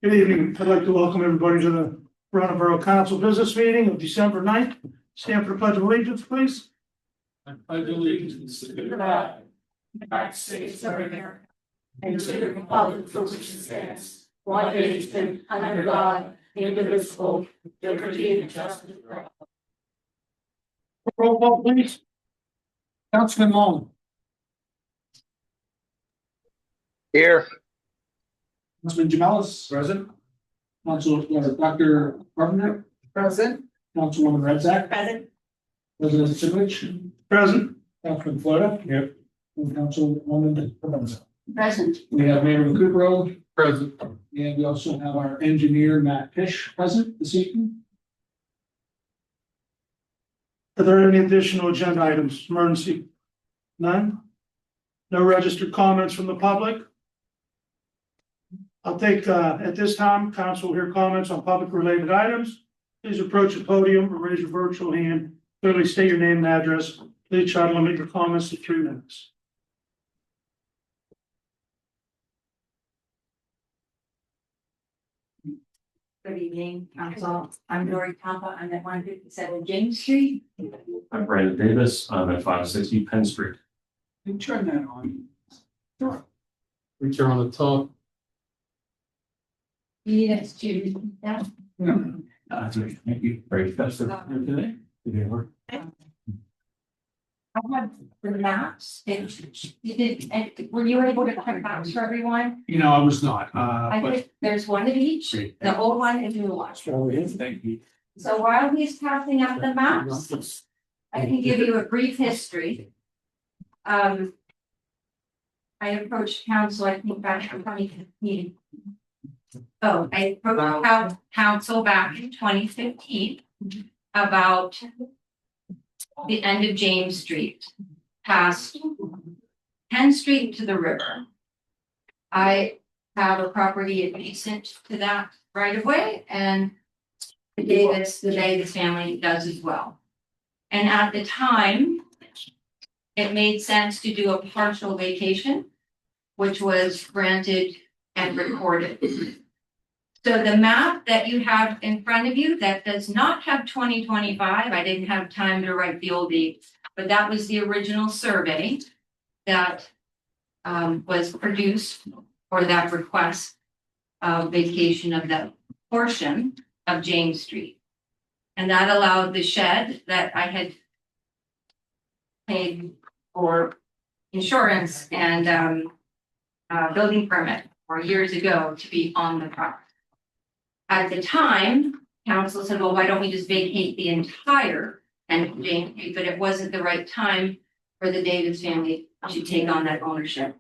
Good evening. I'd like to welcome everybody to the Toronto Borough Council Business Meeting of December 9th. Stand for the Pledge of Allegiance, please. I pledge allegiance to the flag, United States of America, and to the republic for which it stands, one nation, under God, indivisible, with liberty and justice for all. Roll call, please. Councilman Long. Here. Councilman Jamelis. Present. Dr. Carpenter. Present. Councilwoman Redzak. Present. President Siglich. Present. Councilman Florida. Here. And Councilwoman Provenza. Present. We have Mayor Recupero. Present. And we also have our engineer, Matt Fish, present this evening. Are there any additional agenda items? Emergency? None? No registered comments from the public? I'll take, at this time, council will hear comments on public related items. Please approach the podium or raise your virtual hand. Clearly state your name and address. Please try to limit your comments to 3 minutes. Good evening, council. I'm Lori Tampa. I'm at 157 James Street. I'm Brandon Davis. I'm at 560 Penn Street. Can you turn that on? Sure. Reach on the top. You need us to repeat that? Thank you. Very festive here today. Did it work? I have the maps. Were you able to print maps for everyone? You know, I was not, I but. think there's one of each, Great. the old one and the new one. Thank you. So while he's passing out the maps, I can give you a brief history. I approached council, I think back in 2015. Oh, I approached council back in 2015 about the end of James Street, past Penn Street to the river. I have a property adjacent to that right of way, and the Davis family does as well. And at the time, it made sense to do a partial vacation, which was granted and recorded. So the map that you have in front of you that does not have 2025, I didn't have time to write the old date, but that was the original survey that was produced for that request of vacation of the portion of James Street. And that allowed the shed that I had paid for insurance and building permit for years ago to be on the property. At the time, council said, well, why don't we just vacate the entire end of James Street? But it wasn't the right time for the Davis family to take on that ownership.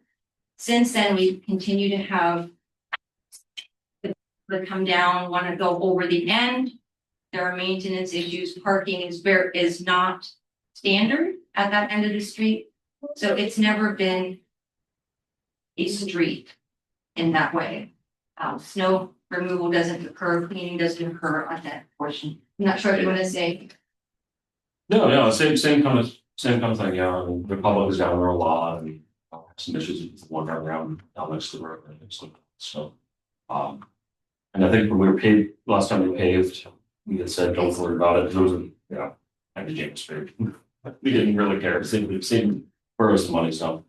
Since then, we continue to have the come down, want to go over the end. There are maintenance issues. Parking is not standard at that end of the street. So it's never been a street in that way. Snow removal doesn't occur, cleaning doesn't occur on that portion. I'm not sure what you want to say. No, same kind of thing. Yeah, I mean, the public is down there a lot, and some issues with wandering around down next to the road and things like that. So, and I think when we were paved last time we paved, we had said don't worry about it. It was at James Street. We didn't really care. It seemed for us money, so.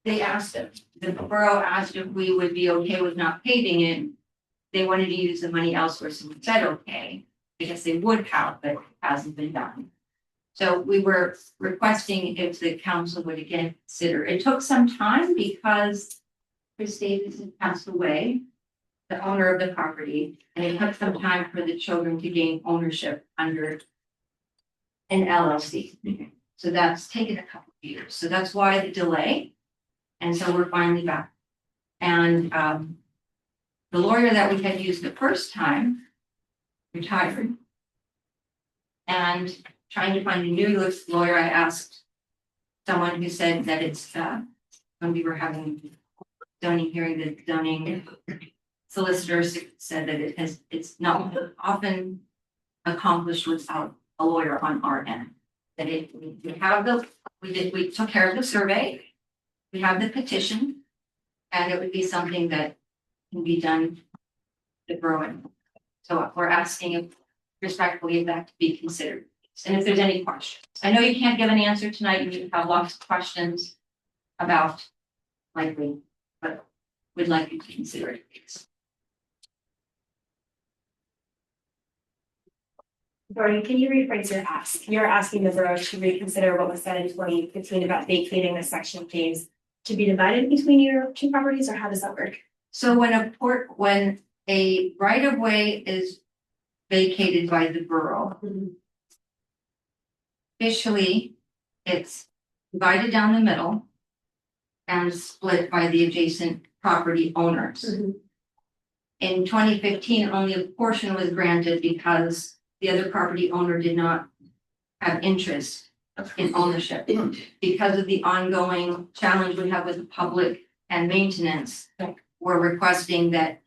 They asked if the borough asked if we would be okay with not paving it. They wanted to use the money elsewhere, so we said okay, because they would have, but it hasn't been done. So we were requesting if the council would again consider. It took some time because Chris Davis had passed away, the owner of the property, and it took some time for the children to gain ownership under an LLC. So that's taken a couple of years. So that's why the delay. And so we're finally back. And the lawyer that we had used the first time retired. And trying to find a new lawyer, I asked someone who said that it's when we were having zoning hearing, the zoning solicitor said that it's not often accomplished without a lawyer on our end. That we took care of the survey, we have the petition, and it would be something that can be done the borough. So we're asking if respectfully if that could be considered. And if there's any questions, I know you can't give an answer tonight, you have lots of questions about likely, but we'd like you to consider it, please. Doreen, can you rephrase your ask? You're asking the borough to reconsider what was said in 2015 about vacating the section James to be divided between your two properties, or how does that work? So when a right of way is vacated by the borough, officially, it's divided down the middle and split by the adjacent property owners. In 2015, only a portion was granted because the other property owner did not have interest in ownership. Because of the ongoing challenge we have with the public and maintenance, we're requesting that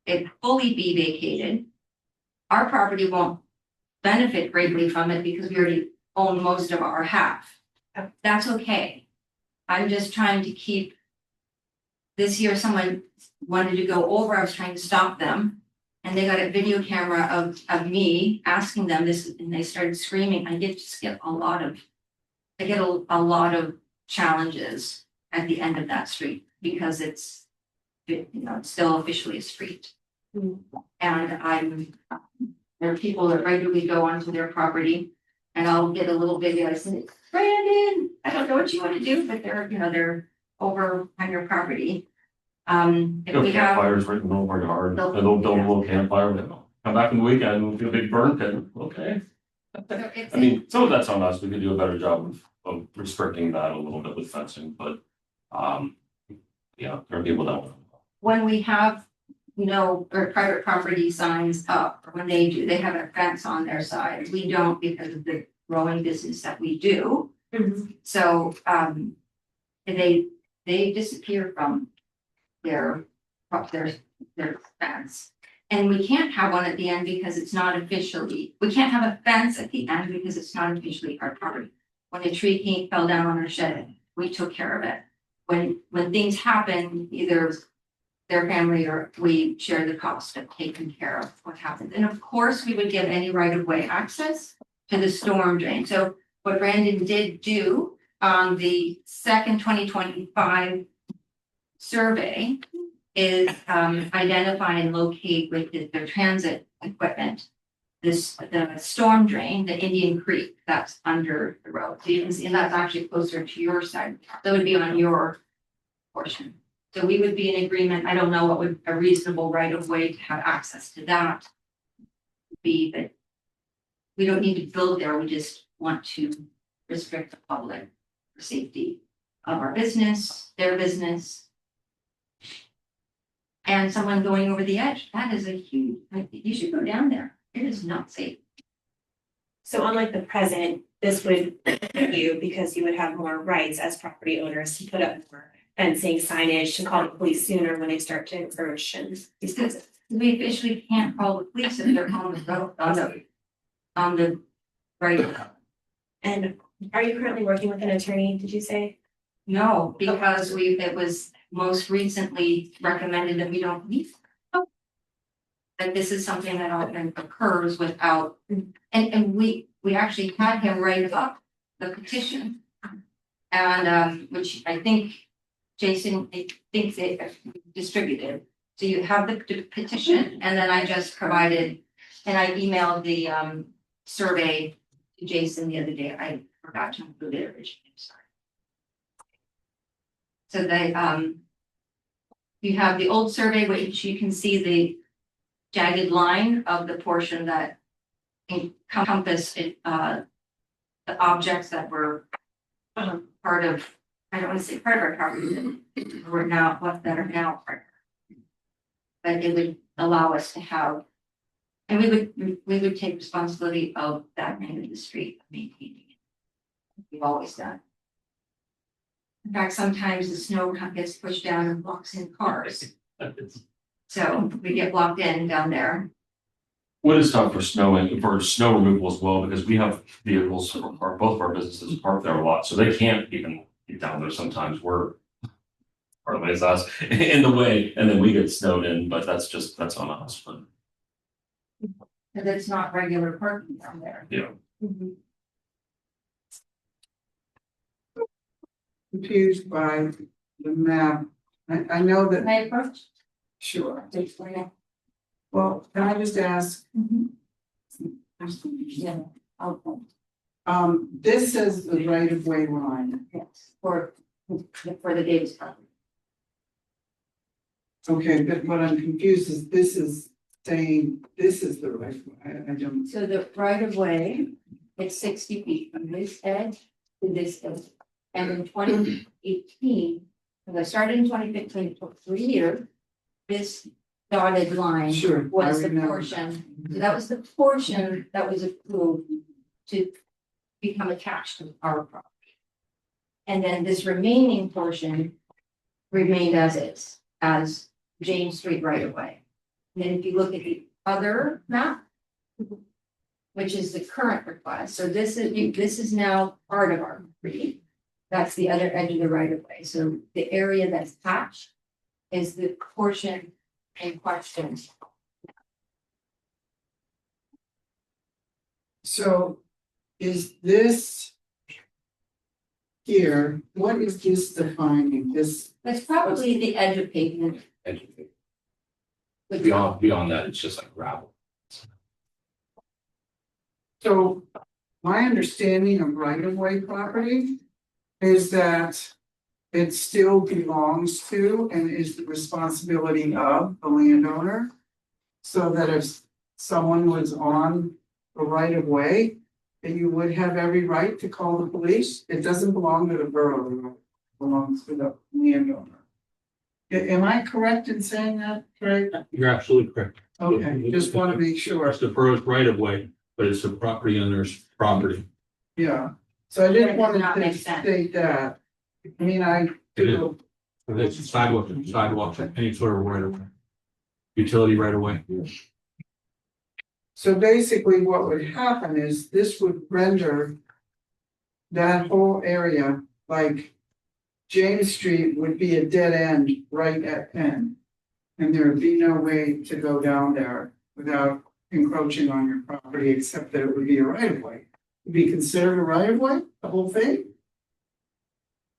it fully be vacated. Our property won't benefit greatly from it because we already own most of our half. That's okay. I'm just trying to keep. This year, someone wanted to go over, I was trying to stop them. And they got a video camera of me asking them this, and they started screaming. I get a lot of challenges at the end of that street because it's still officially a street. And there are people that regularly go onto their property, and I'll get a little video. I say, Brandon, I don't know what you want to do, but they're over on your property. If we have Campfires right in the middle of our yard, and they'll build a little campfire, come back in the weekend, we'll do a big burn pit, okay? I mean, some of that's on us, we could do a better job of restricting that a little bit with fencing, but, yeah, there are people that want. when we have, or private property signs up, or when they have a fence on their side, we don't because of the growing business that we do. So, they disappear from their fence. And we can't have one at the end because it's not officially, we can't have a fence at the end because it's not officially our property. When a tree fell down on our shed, we took care of it. When things happen, either their family or we share the cost of taking care of what happened. And of course, we would give any right of way access to the storm drain. So what Brandon did do on the second 2025 survey is identify and locate with the transit equipment the storm drain, the Indian Creek that's under the road. So you can see, and that's actually closer to your side. That would be on your portion. So we would be in agreement. I don't know what would a reasonable right of way to have access to that be, but we don't need to build there. We just want to restrict the public for safety of our business, their business. And someone going over the edge, that is a huge, you should go down there. It is not safe. So unlike the present, this would benefit you because you would have more rights as property owners to put up more fencing, signage, to call the police sooner when they start to encroach and these kinds of. We officially can't call the police if they're on the road, on the right. And are you currently working with an attorney, did you say? No, because it was most recently recommended that we don't need. That this is something that often occurs without, and we actually had him write up the petition. And which I think Jason thinks it distributed. So you have the petition, and then I just provided, and I emailed the survey to Jason the other day. I forgot to include it originally, sorry. So they you have the old survey, which you can see the jagged line of the portion that encompassed the objects that were part of, I don't want to say part of our property, that are now part. But it would allow us to have, and we would take responsibility of that end of the street, maintaining it. We've always done. In fact, sometimes the snow gets pushed down and blocks in cars. So we get blocked in down there. What is tough for snow removal as well, because we have vehicles, both of our businesses parked there a lot, so they can't even get down there sometimes. Our part of it is us in the way, and then we get snowed in, but that's on us, but. Cause it's not regular parking down there. Yeah. Confused by the map. I know Can that, I approach? sure. Please, Lena. Well, can I just ask, Yeah, I'll, this is the right of way line. yes, for the Davis property. Okay, but what I'm confused is this is saying this is the right, I don't, So the right of way, it's 60 feet from this edge to this edge. And in 2018, because I started in 2015, it took 3 years. This dotted line sure, I was the remember. portion, so that was the portion that was approved to become attached to our property. And then this remaining portion remained as is, as James Street right of way. And then if you look at the other map, which is the current request, so this is now part of our property. That's the other edge of the right of way, so the area that's hatched is the portion in question. So is this here, what is this defining? This, That's probably the edge of pavement. Beyond that, it's just like gravel. so my understanding of right of way property is that it still belongs to and is the responsibility of the landowner. So that if someone was on the right of way, that you would have every right to call the police. It doesn't belong to the borough, it belongs to the landowner. Am I correct in saying that, Craig? You're absolutely correct. Okay, just want to make sure. It's the borough's right of way, but it's the property owner's property. Yeah, so I didn't That want does not to make sense. state that. I mean, I It is. do, It's sidewalks, any sort of right of way. Utility right of way. so basically what would happen is this would render that whole area like James Street would be a dead end right at Penn. And there would be no way to go down there without encroaching on your property, except that it would be a right of way. Would be considered a right of way, the whole thing?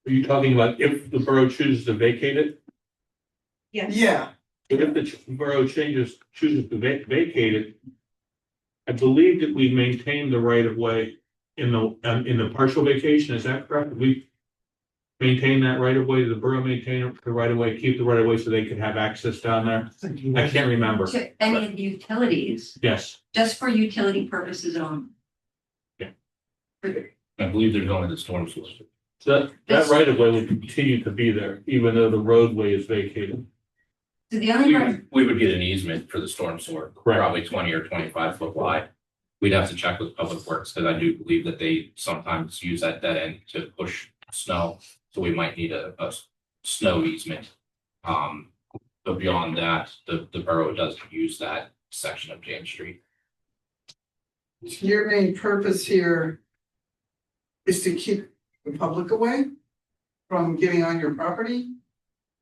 Are you talking about if the borough chooses to vacate it? Yeah, If the borough chooses to vacate it, I believe that we maintain the right of way in the partial vacation, is that correct? We maintain that right of way, the borough maintain the right of way, keep the right of way so they can have access down there? I can't remember. To any of the utilities, Yes, just for utility purposes only. Yeah. I believe they're going to the storm solution. so that right of way will continue to be there, even though the roadway is vacated. So the only part, We would get an easement for the storm sewer, Correct. probably 20 or 25 foot wide. We'd have to check with Public Works, because I do believe that they sometimes use that dead end to push snow. So we might need a snow easement. But beyond that, the borough doesn't use that section of James Street. your main purpose here is to keep the public away from getting on your property?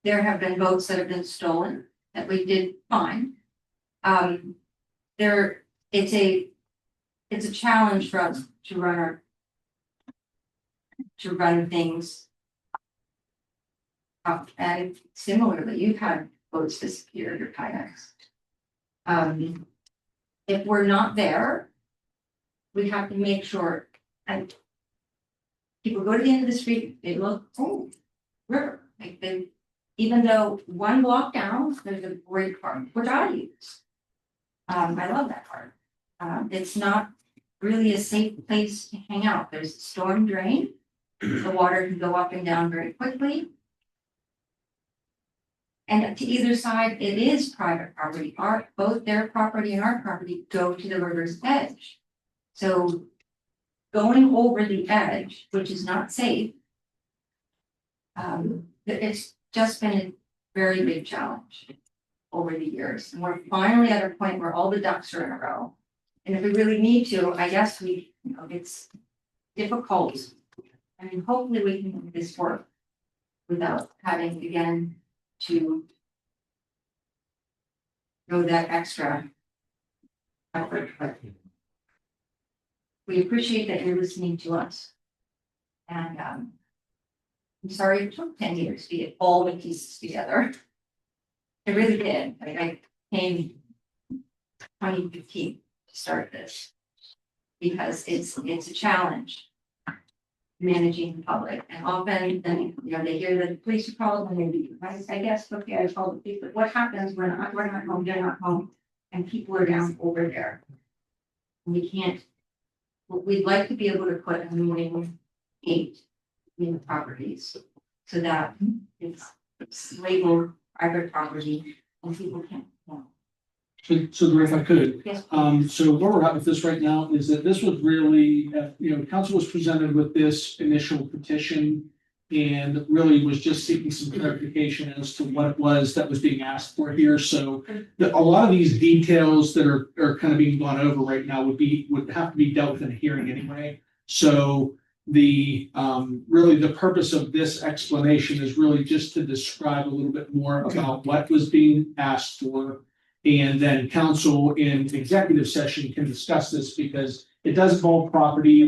there have been boats that have been stolen that we did find. It's a challenge for us to run things. And similarly, you've had boats disappear, your kayaks. If we're not there, we have to make sure, and people go to the end of the street, they look, oh, river, like they, even though one block down, there's a great park, which I use. I love that park. It's not really a safe place to hang out. There's a storm drain. The water can go up and down very quickly. And to either side, it is private property. Both their property and our property go to the river's edge. So going over the edge, which is not safe. It's just been a very big challenge over the years. And we're finally at a point where all the ducks are in a row. And if we really need to, I guess it's difficult. I mean, hopefully we can make this work. without having again to go that extra effort, but we appreciate that you're listening to us. And I'm sorry it took 10 years to get all the pieces together. It really did. I came 2015 to start this because it's a challenge managing the public, and often then they hear that the police are called and they leave. I guess okay, I call the police, but what happens when we're not home, they're not home, and people are down over there? We can't. We'd like to be able to put a minimum 8 in the properties so that it's labeled private property and people can't. So if I could, Yes. so where we're at with this right now is that this was really, council was presented with this initial petition. And really was just seeking some clarification as to what it was that was being asked for here. So a lot of these details that are kind of being gone over right now would have to be dealt with in a hearing anyway. So the really the purpose of this explanation is really just to describe a little bit more about what was being asked for. And then council in executive session can discuss this because it does involve property.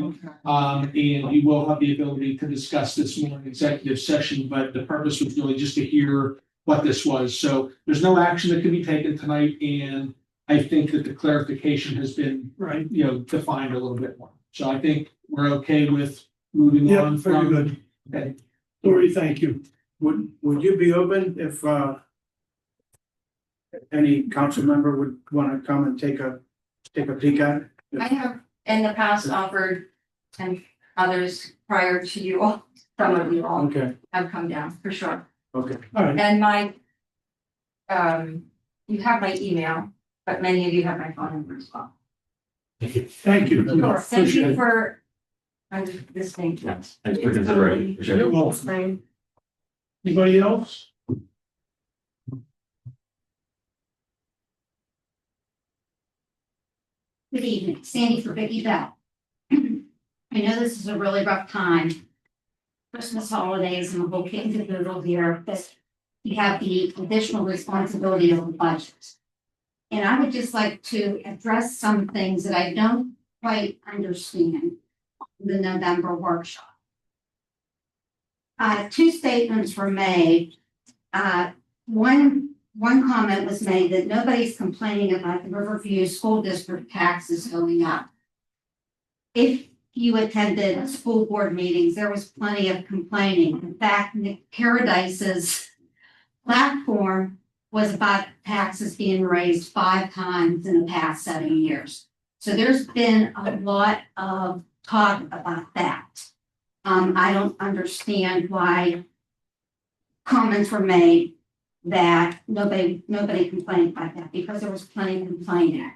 And you will have the ability to discuss this more in executive session, but the purpose was really just to hear what this was. So there's no action that can be taken tonight. And I think that the clarification has been, defined a little bit more. So I think we're okay with moving on. Very good. Okay. Lori, thank you. Would you be open if any council member would want to come and take a peek at it? I have in the past offered, and others prior to you all, some of you all Okay, have come down for sure. okay. All right. And my, you have my email, but many of you have my phone number as well. Thank you. Sure, thank Appreciate you it. for listening. Thanks for considering. Appreciate You're it. welcome. Anybody else? Good evening, Sandy for Vicky Bell. I know this is a really rough time. Christmas holidays and the whole kit and caboodle here, but you have the additional responsibility of the budget. And I would just like to address some things that I don't quite understand in the November workshop. 2 statements were made. One comment was made that nobody's complaining about the Riverview School District taxes going up. If you attended school board meetings, there was plenty of complaining. In fact, Nick Paradise's platform was about taxes being raised 5 times in the past 7 years. So there's been a lot of talk about that. I don't understand why comments were made that nobody complained about that, because there was plenty of complaining.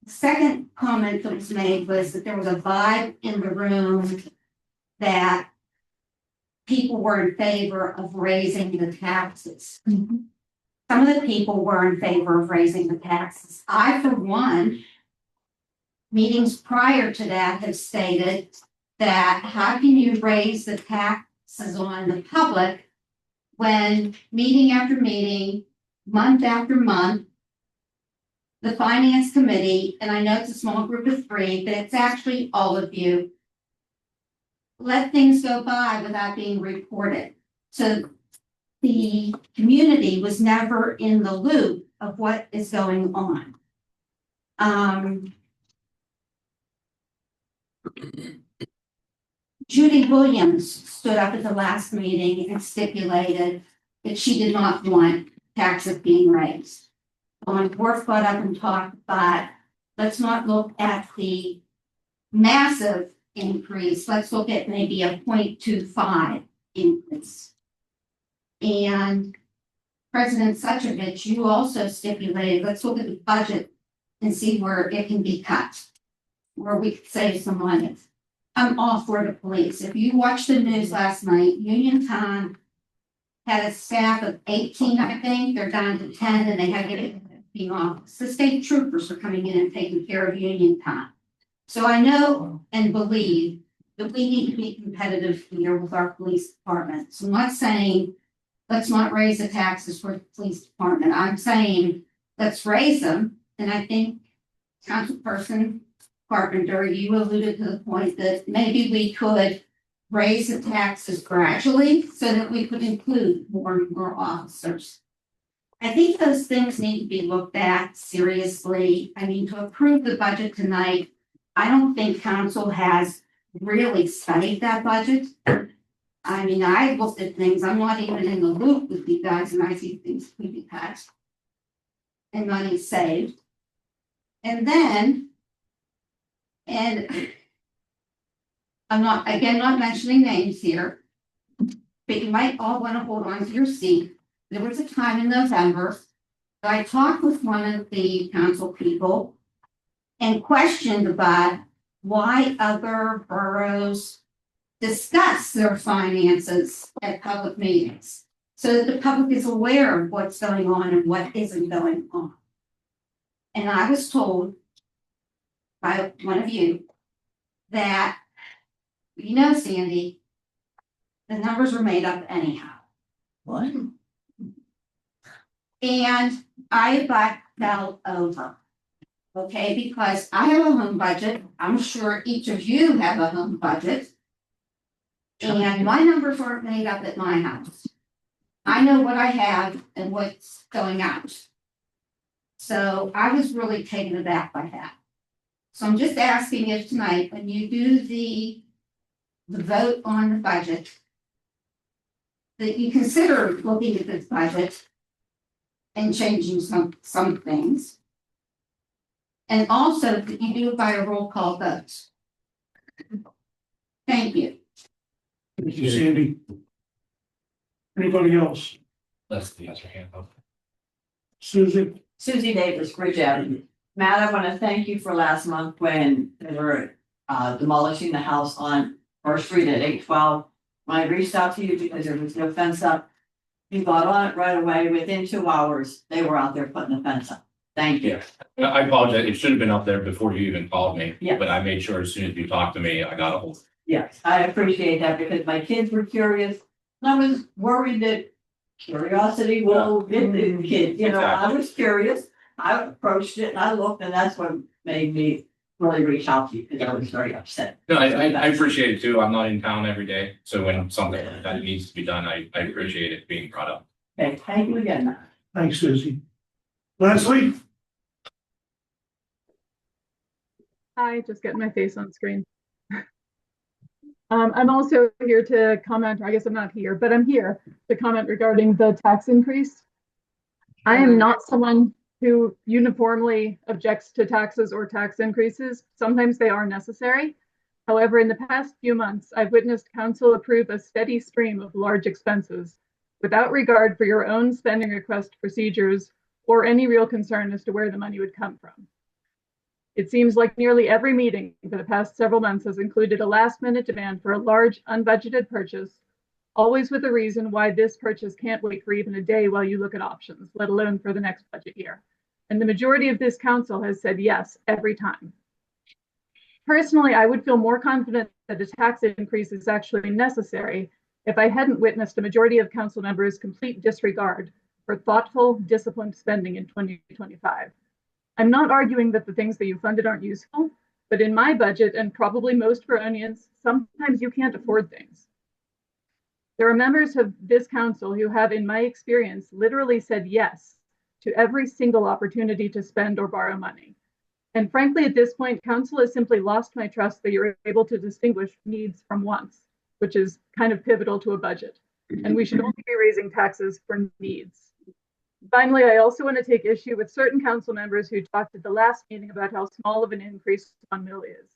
Second comment that was made was that there was a vibe in the room that people were in favor of raising the taxes. Some of the people were in favor of raising the taxes. I, for one, meetings prior to that have stated that how can you raise the taxes on the public when meeting after meeting, month after month, the finance committee, and I know it's a small group of 3, but it's actually all of you, let things go by without being reported. So the community was never in the loop of what is going on. Judy Williams stood up at the last meeting and stipulated that she did not want taxes being raised. When Worf got up and talked about, let's not look at the massive increase, let's look at maybe a 0.25 increase. And President Suchovich, you also stipulated, let's look at the budget and see where it can be cut, where we could save some money. I'm all for the police. If you watched the news last night, Uniontown had a staff of 18, I think. They're down to 10, and they had to get the office. The state troopers are coming in and taking care of Uniontown. So I know and believe that we need to be competitive here with our police department. So I'm not saying, let's not raise the taxes for the police department. I'm saying, let's raise them. And I think Councilperson Carpenter, you alluded to the point that maybe we could raise the taxes gradually so that we could include more and more officers. I think those things need to be looked at seriously. I mean, to approve the budget tonight, I don't think council has really studied that budget. I mean, I looked at things, I'm not even in the loop with you guys, and I see things could be cut and money saved. And then, and I'm not, again, not mentioning names here, but you might all want to hold on to your seat. There was a time in November that I talked with one of the council people and questioned about why other boroughs discuss their finances at public meetings, so that the public is aware of what's going on and what isn't going on. And I was told by one of you that, you know, Sandy, the numbers were made up anyhow. What? And I about fell over. Okay, because I have a home budget. I'm sure each of you have a home budget. And my numbers aren't made up at my house. I know what I have and what's going out. So I was really taken aback by that. So I'm just asking if tonight, when you do the vote on the budget, that you consider looking at this budget and changing some things. And also that you do it by a roll call vote. Thank you. Thank you, Sandy. Anybody else? Leslie has her hand up. Susie? Susie Davis, Bridge Avenue. Matt, I want to thank you for last month when they were demolishing the house on First Street at 812. When I reached out to you because there was no fence up, you got on it right away. Within 2 hours, they were out there putting the fence up. Thank you. I apologize. It should have been up there before you even called me. Yeah. But I made sure as soon as you talked to me, I got a hold. Yes, I appreciate that because my kids were curious. And I was worried that curiosity will get the kids, you know, I was curious. I approached it and I looked and that's what made me really reach out to you because I was very upset. No, I appreciate it too. I'm not in town every day. So when something like that needs to be done, I appreciate it being brought up. Okay, thank you again, Matt. Thanks, Susie. Leslie? Hi, just getting my face on screen. I'm also here to comment, or I guess I'm not here, but I'm here to comment regarding the tax increase. I am not someone who uniformly objects to taxes or tax increases. Sometimes they are necessary. However, in the past few months, I've witnessed council approve a steady stream of large expenses without regard for your own spending request procedures or any real concern as to where the money would come from. It seems like nearly every meeting for the past several months has included a last-minute demand for a large unbudgeted purchase, always with a reason why this purchase can't wait for even a day while you look at options, let alone for the next budget year. And the majority of this council has said yes every time. Personally, I would feel more confident that a tax increase is actually necessary if I hadn't witnessed a majority of council members' complete disregard for thoughtful, disciplined spending in 2025. I'm not arguing that the things that you funded aren't useful, but in my budget, and probably most Baronians, sometimes you can't afford things. There are members of this council who have, in my experience, literally said yes to every single opportunity to spend or borrow money. And frankly, at this point, council has simply lost my trust that you're able to distinguish needs from wants, which is kind of pivotal to a budget. And we should only be raising taxes for needs. Finally, I also want to take issue with certain council members who talked at the last meeting about how small of an increase one mil is.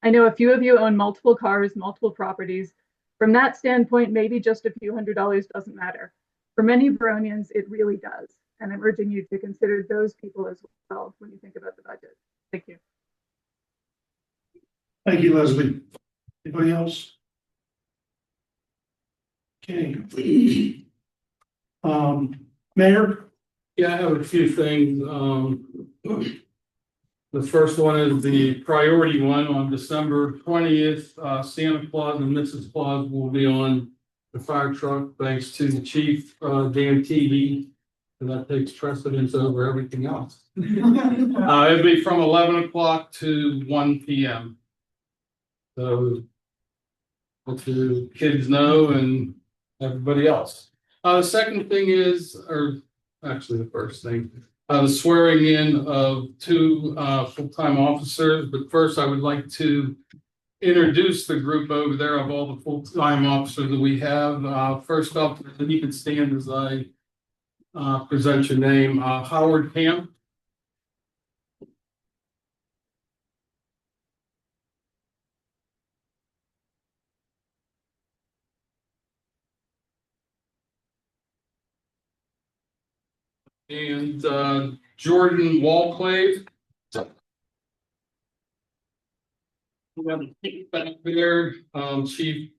I know a few of you own multiple cars, multiple properties. From that standpoint, maybe just a few $100s doesn't matter. For many Baronians, it really does. And I'm urging you to consider those people as well when you think about the budget. Thank you. Thank you, Leslie. Anybody else? Okay. Mayor? Yeah, I have a few things. The first one is the priority one on December 20th. Santa Claus and Mrs. Claus will be on the fire truck, thanks to the chief, Dan TV. And that takes precedence over everything else. It'll be from 11 o'clock to 1 p.m. So let the kids know and everybody else. The second thing is, or actually the first thing, the swearing in of two full-time officers. But first, I would like to introduce the group over there of all the full-time officers that we have. First up, you can stand as I present your name. Howard Camp. And Jordan Walclave. We have a chief back there, Chief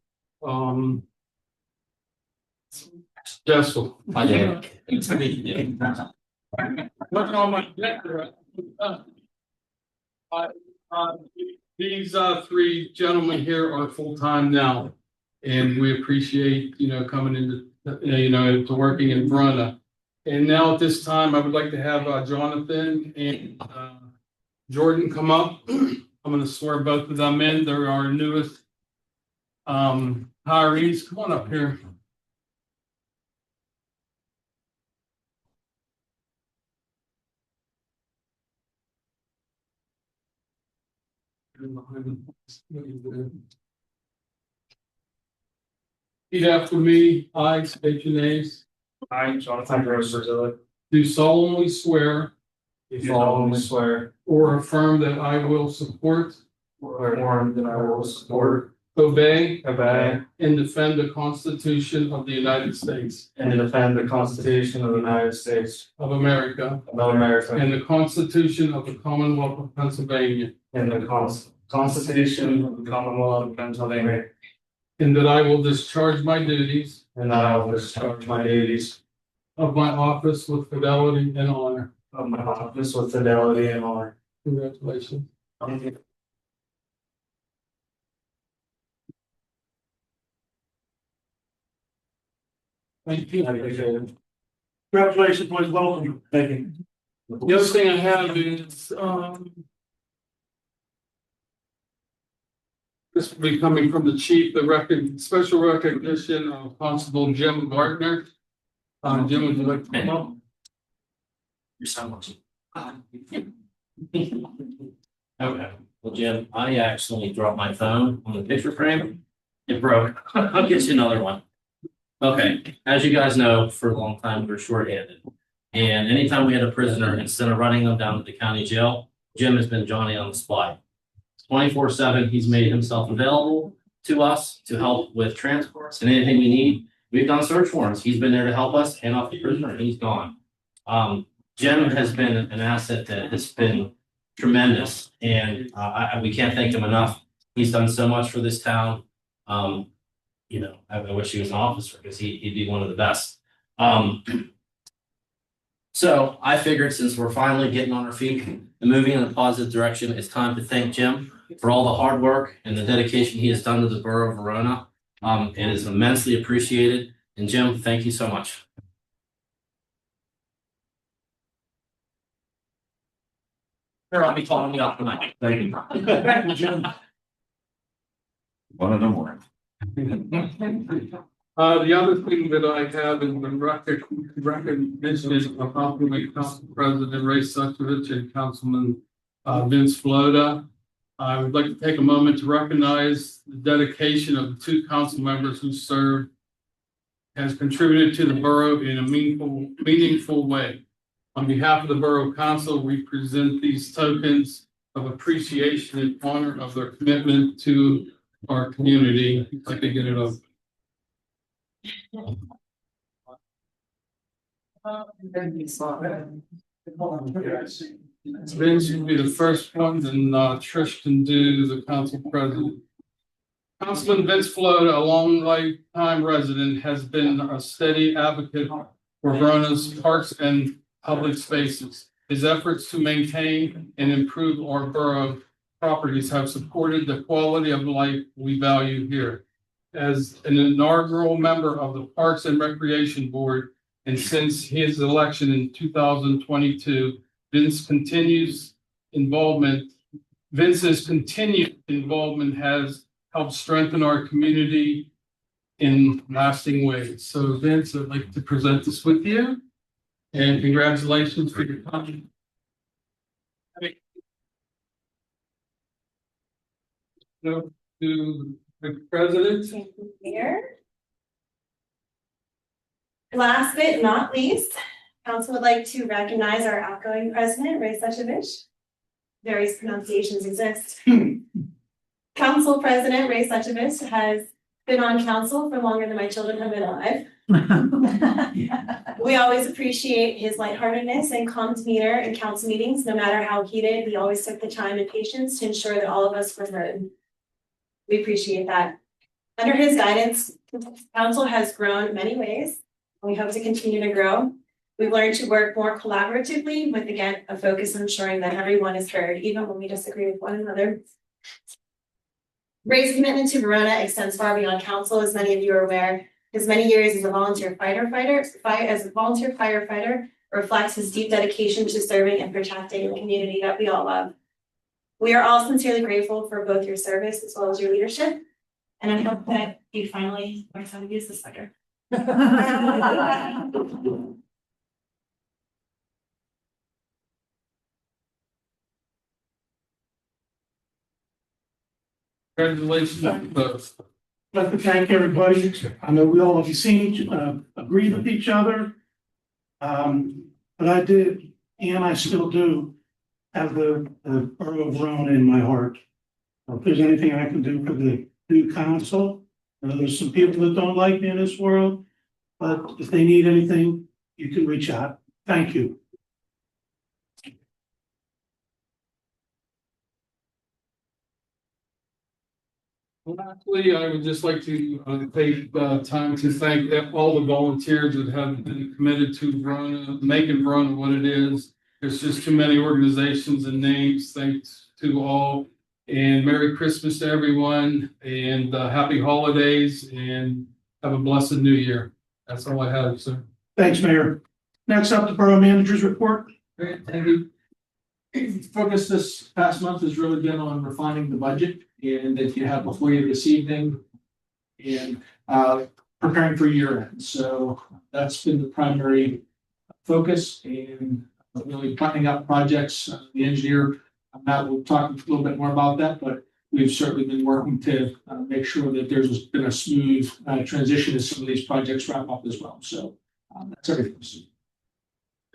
Jessel. I did. Looking on my deck. These three gentlemen here are full-time now, and we appreciate, coming into, to working in Verona. And now at this time, I would like to have Jonathan and Jordan come up. I'm going to swear both of them in. They're our newest hirees. Come on up here. Repeat after me. I state your names. I, Jonathan Rose Brazilic, Do solemnly swear do solemnly swear or affirm that I will support, or affirm that I will support, obey, obey, and defend the Constitution of the United States and defend the Constitution of the United States of America of America and the Constitution of the Commonwealth of Pennsylvania, and the Constitution of the Commonwealth of Pennsylvania, and that I will discharge my duties and that I will discharge my duties of my office with fidelity and honor. of my office with fidelity and honor. Congratulations. Thank you. I appreciate it. Congratulations, boys, welcome. Thank you. The other thing I have is, this will be coming from the chief, the special recognition of Constable Jim Gardner. Jim, would you like to come up? You're so much. Okay, well, Jim, I accidentally dropped my phone on the picture frame. It broke. I'll get you another one. Okay, as you guys know, for a long time, we were short-handed. And anytime we had a prisoner, instead of running them down to the county jail, Jim has been Johnny on the spot. 24/7, he's made himself available to us to help with transports and anything we need. We've done search warrants. He's been there to help us hand off the prisoner, and he's gone. Jim has been an asset that has been tremendous, and we can't thank him enough. He's done so much for this town. I wish he was an officer because he'd be one of the best. So I figured since we're finally getting on our feet and moving in a positive direction, it's time to thank Jim for all the hard work and the dedication he has done to the borough of Verona. It is immensely appreciated. And Jim, thank you so much. Here, I'll be calling you up tonight. Thank you. One of them more. The other thing that I have is the recognition of compliment Council President Ray Suchovich and Councilman Vince Flota. I would like to take a moment to recognize the dedication of the two council members who served, has contributed to the borough in a meaningful way. On behalf of the Borough Council, we present these tokens of appreciation and honor of their commitment to our community. If I could get it up. Vince, you'll be the first one, and Trish can do the council president. Councilman Vince Flota, a long lifetime resident, has been a steady advocate for Verona's parks and public spaces. His efforts to maintain and improve our borough properties have supported the quality of life we value here. As an inaugural member of the Parks and Recreation Board, and since his election in 2022, Vince's continued involvement has helped strengthen our community in lasting ways. So Vince, I'd like to present this with you. And congratulations for your time. To the president. Here. Last but not least, council would like to recognize our outgoing president, Ray Suchovich. Various pronunciations exist. Council President Ray Suchovich has been on council for longer than my children have been alive. We always appreciate his lightheartedness and calm demeanor in council meetings, no matter how heated. He always took the time and patience to ensure that all of us were heard. We appreciate that. Under his guidance, council has grown in many ways. We hope to continue to grow. We've learned to work more collaboratively with, again, a focus on ensuring that everyone is heard, even when we disagree with one another. Ray's commitment to Verona extends far beyond council, as many of you are aware. His many years as a volunteer firefighter reflects his deep dedication to serving and protecting the community that we all love. We are all sincerely grateful for both your service as well as your leadership, and I hope that you finally learn how to use this sucker. Congratulations, both. I'd like to thank everybody. I know we all have seen, agreed with each other. But I did, and I still do, have the borough of Verona in my heart. If there's anything I can do for the new council, there's some people that don't like me in this world, but if they need anything, you can reach out. Thank you. Lastly, I would just like to take time to thank all the volunteers that have been committed to Verona, making Verona what it is. There's just too many organizations and names. Thanks to all, and Merry Christmas to everyone, and Happy Holidays, and have a blessed New Year. That's all I have, sir. Thanks, Mayor. Next up, the borough manager's report. Great, thank you. Focus this past month has really been on refining the budget and that you have before you this evening and preparing for year end. So that's been the primary focus and really planning out projects. The engineer, Matt will talk a little bit more about that, but we've certainly been working to make sure that there's been a smooth transition as some of these projects wrap up as well. So that's everything.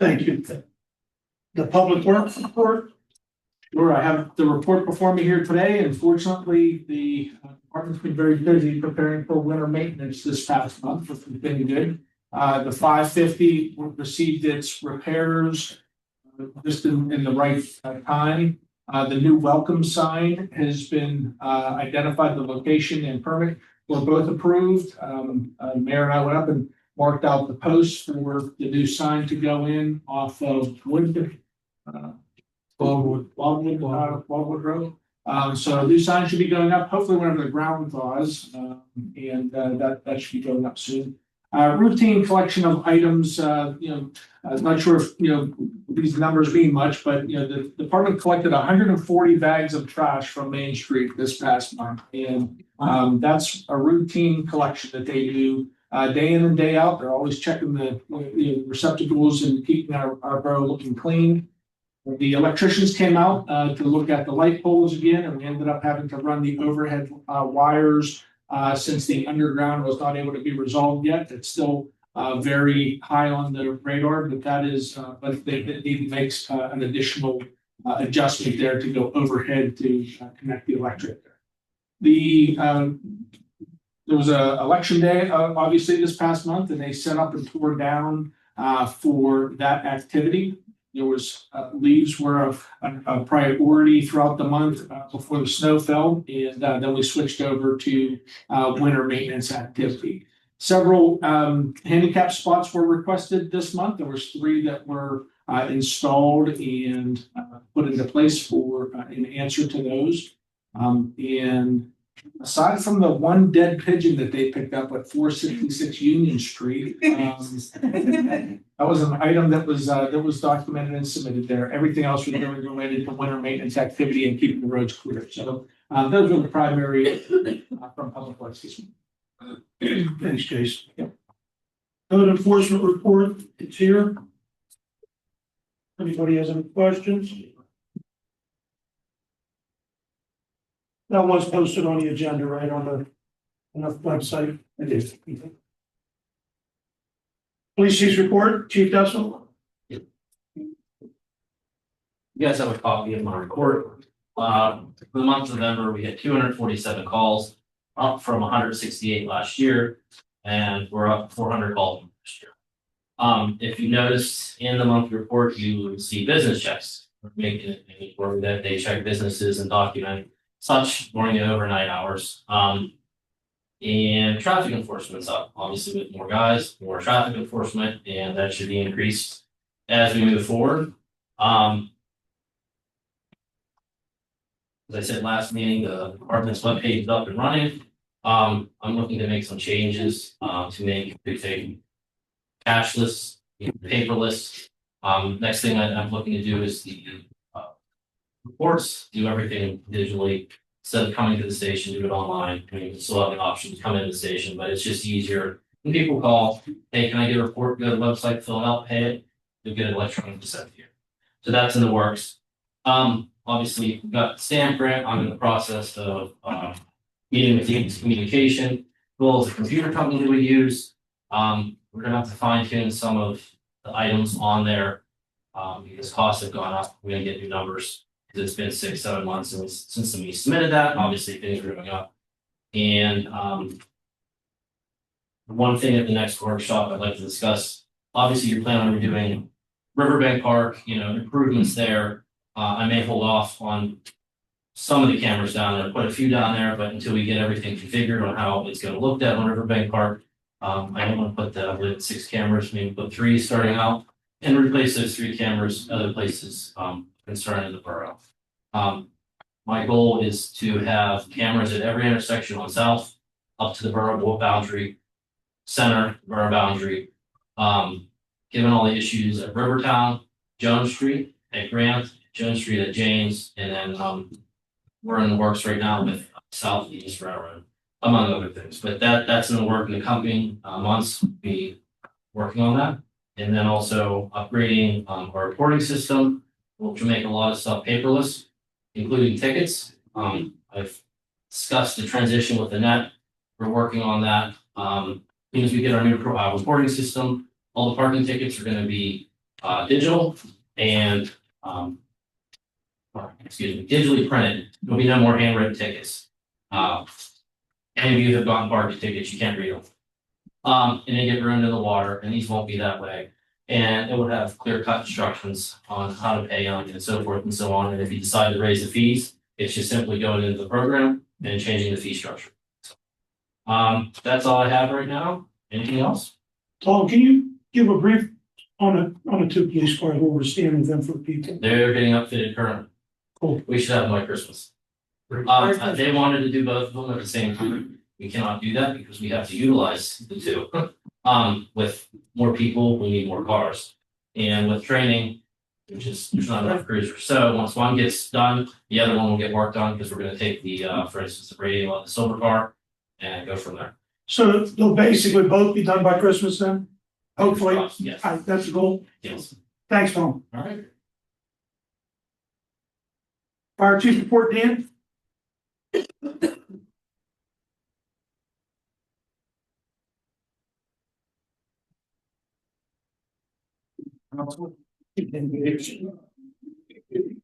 Thank you. The public works report. Sure, I have the report before me here today. Unfortunately, the department's been very busy preparing for winter maintenance this past month, which has been good. The 550 received its repairs just in the right time. The new welcome sign has been identified, the location and permit were both approved. Mayor and I went up and marked out the posts for the new sign to go in off of Waldwood Road. So a new sign should be going up, hopefully whenever the ground thaws, and that should be going up soon. Routine collection of items, I'm not sure if, these numbers mean much, but, the department collected 140 bags of trash from Main Street this past month. And that's a routine collection that they do day in and day out. They're always checking the receptacles and keeping our borough looking clean. The electricians came out to look at the light poles again, and we ended up having to run the overhead wires since the underground was not able to be resolved yet. It's still very high on the radar, but that is, but they need to make an additional adjustment there to go overhead to connect the electric. There was a election day, obviously this past month, and they set up and tore down for that activity. There was leaves were a priority throughout the month before the snow fell, and then we switched over to winter maintenance activity. Several handicap spots were requested this month. There was 3 that were installed and put into place for in answer to those. And aside from the one dead pigeon that they picked up at 466 Union Street, that was an item that was documented and submitted there. Everything else was really related to winter maintenance activity and keeping the roads clear. So those were the primary from Public Works this week. Thanks, Jason. Yep. Code enforcement report, it's here. Anybody has any questions? That was posted on the agenda, right, on the website. It is. Police chief's report, Chief Decimal. You guys have a copy of my report. For the month of November, we had 247 calls, up from 168 last year, and we're up 400 calls from last year. If you noticed in the monthly report, you will see business checks. We're making it where that they check businesses and document such during the overnight hours. And traffic enforcement's up, obviously with more guys, more traffic enforcement, and that should be increased as we move forward. As I said last meeting, the department's webpage is up and running. I'm looking to make some changes to make everything cashless, paperless. Next thing I'm looking to do is the reports, do everything digitally instead of coming to the station, do it online. I mean, you still have the option to come into the station, but it's just easier. When people call, hey, can I get a report? Go to the website, fill it out, pay it, you'll get it electronically sent here. So that's in the works. Obviously, we've got the stamp grant. I'm in the process of meeting with Teams Communication, as well as the computer company that we use. We're gonna have to fine tune some of the items on there because costs have gone up. We're gonna get new numbers because it's been 6-7 months since we submitted that. Obviously, things are going up. And one thing at the next workshop I'd like to discuss. Obviously, you're planning on redoing Riverbank Park, improvements there. I may hold off on some of the cameras down there, put a few down there, but until we get everything configured on how it's going to look at on Riverbank Park, I don't want to put the 6 cameras, maybe put 3 starting out and replace those 3 cameras other places concerning the borough. My goal is to have cameras at every intersection on South, up to the borough boundary, center, borough boundary. Given all the issues at Rivertown, Jones Street, at Grant, Jones Street at James, and then we're in the works right now with Southeast Railroad, among other things. But that's in the work in the coming months. Be working on that, and then also upgrading our reporting system, which will make a lot of stuff paperless, including tickets. I've discussed the transition with the net. We're working on that. As soon as we get our new reporting system, all the parking tickets are going to be digital and digitally printed. There'll be no more handwritten tickets. Any of you have gotten parking tickets, you can't read them. And they get ruined in the water, and these won't be that way. And it would have clear-cut instructions on how to pay on and so forth and so on. And if you decide to raise the fees, it's just simply going into the program and changing the fee structure. That's all I have right now. Anything else? Tom, can you give a brief on the 2 police cars where we're standing with them for people? They're getting upfitted currently. Cool. We should have them by Christmas. They wanted to do both of them at the same time. We cannot do that because we have to utilize the 2. With more people, we need more cars. And with training, there's not enough cruisers. So once one gets done, the other one will get worked on because we're going to take the, for instance, the radio on the silver car and go from there. So they'll basically both be done by Christmas then? Hopefully. Yes. That's the goal. Yes. Thanks, Tom. All right. Fire Chief report, Dan?